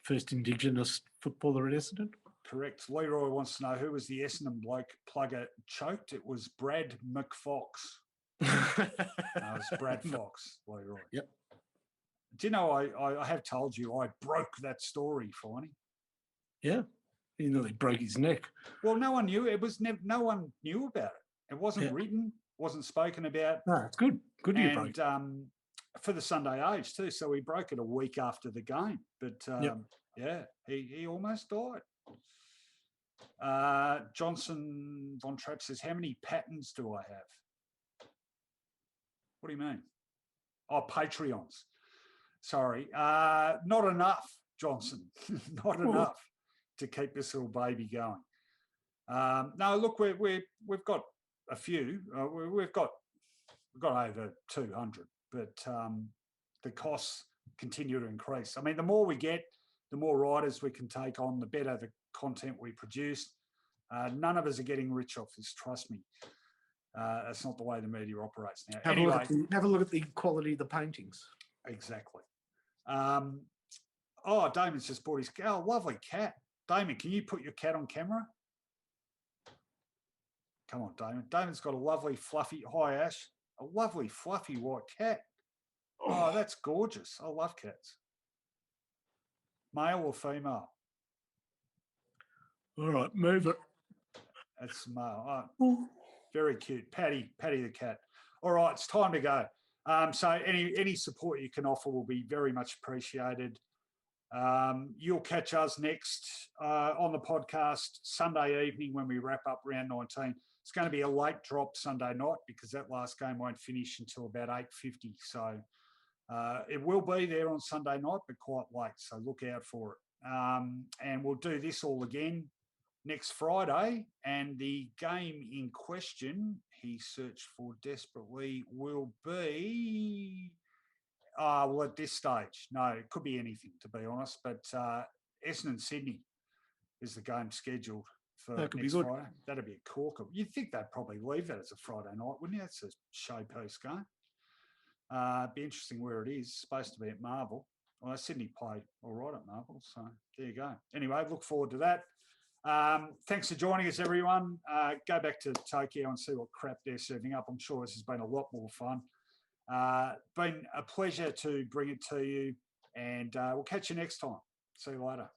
First Indigenous footballer at Essendon. Correct. Leroy wants to know who was the Essendon bloke plugger choked. It was Brad McFox. No, it was Brad Fox, Leroy. Yep. Do you know, I have told you I broke that story, Finey. Yeah. He nearly broke his neck. Well, no one knew. It was no one knew about it. It wasn't written, wasn't spoken about. No, it's good. Good you broke. For the Sunday Age too. So he broke it a week after the game. But yeah, he almost died. Johnson Von Trapp says, how many patterns do I have? What do you mean? Oh, Patreons. Sorry. Not enough, Johnson. Not enough to keep this little baby going. No, look, we've got a few. We've got over 200, but the costs continue to increase. I mean, the more we get, the more writers we can take on, the better the content we produce. None of us are getting rich off this, trust me. That's not the way the media operates now. Have a look at the quality of the paintings. Exactly. Damon's just bought his lovely cat. Damon, can you put your cat on camera? Come on, Damon. Damon's got a lovely fluffy, hi Ash, a lovely fluffy white cat. Oh, that's gorgeous. I love cats. Male or female? All right, move it. That's male. Oh, very cute. Patty the cat. All right, it's time to go. So any support you can offer will be very much appreciated. You'll catch us next on the podcast Sunday evening when we wrap up round 19. It's going to be a late drop Sunday night because that last game won't finish until about 8:50. So it will be there on Sunday night, but quite late. So look out for it. And we'll do this all again next Friday. And the game in question, he searched for desperately, will be... well, at this stage, no, it could be anything, to be honest. But Essendon Sydney is the game scheduled for that could next be good. Friday. That'd be a corker. You'd think they'd probably leave that as a Friday night, wouldn't you? It's a showpiece game. Be interesting where it is. It's supposed to be at Marvel. Well, Sydney play all right at Marvel, so there you go. Anyway, look forward to that. Thanks for joining us, everyone. Go back to Tokyo and see what crap they're serving up. I'm sure this has been a lot more fun. Been a pleasure to bring it to you, and we'll catch you next time. See you later.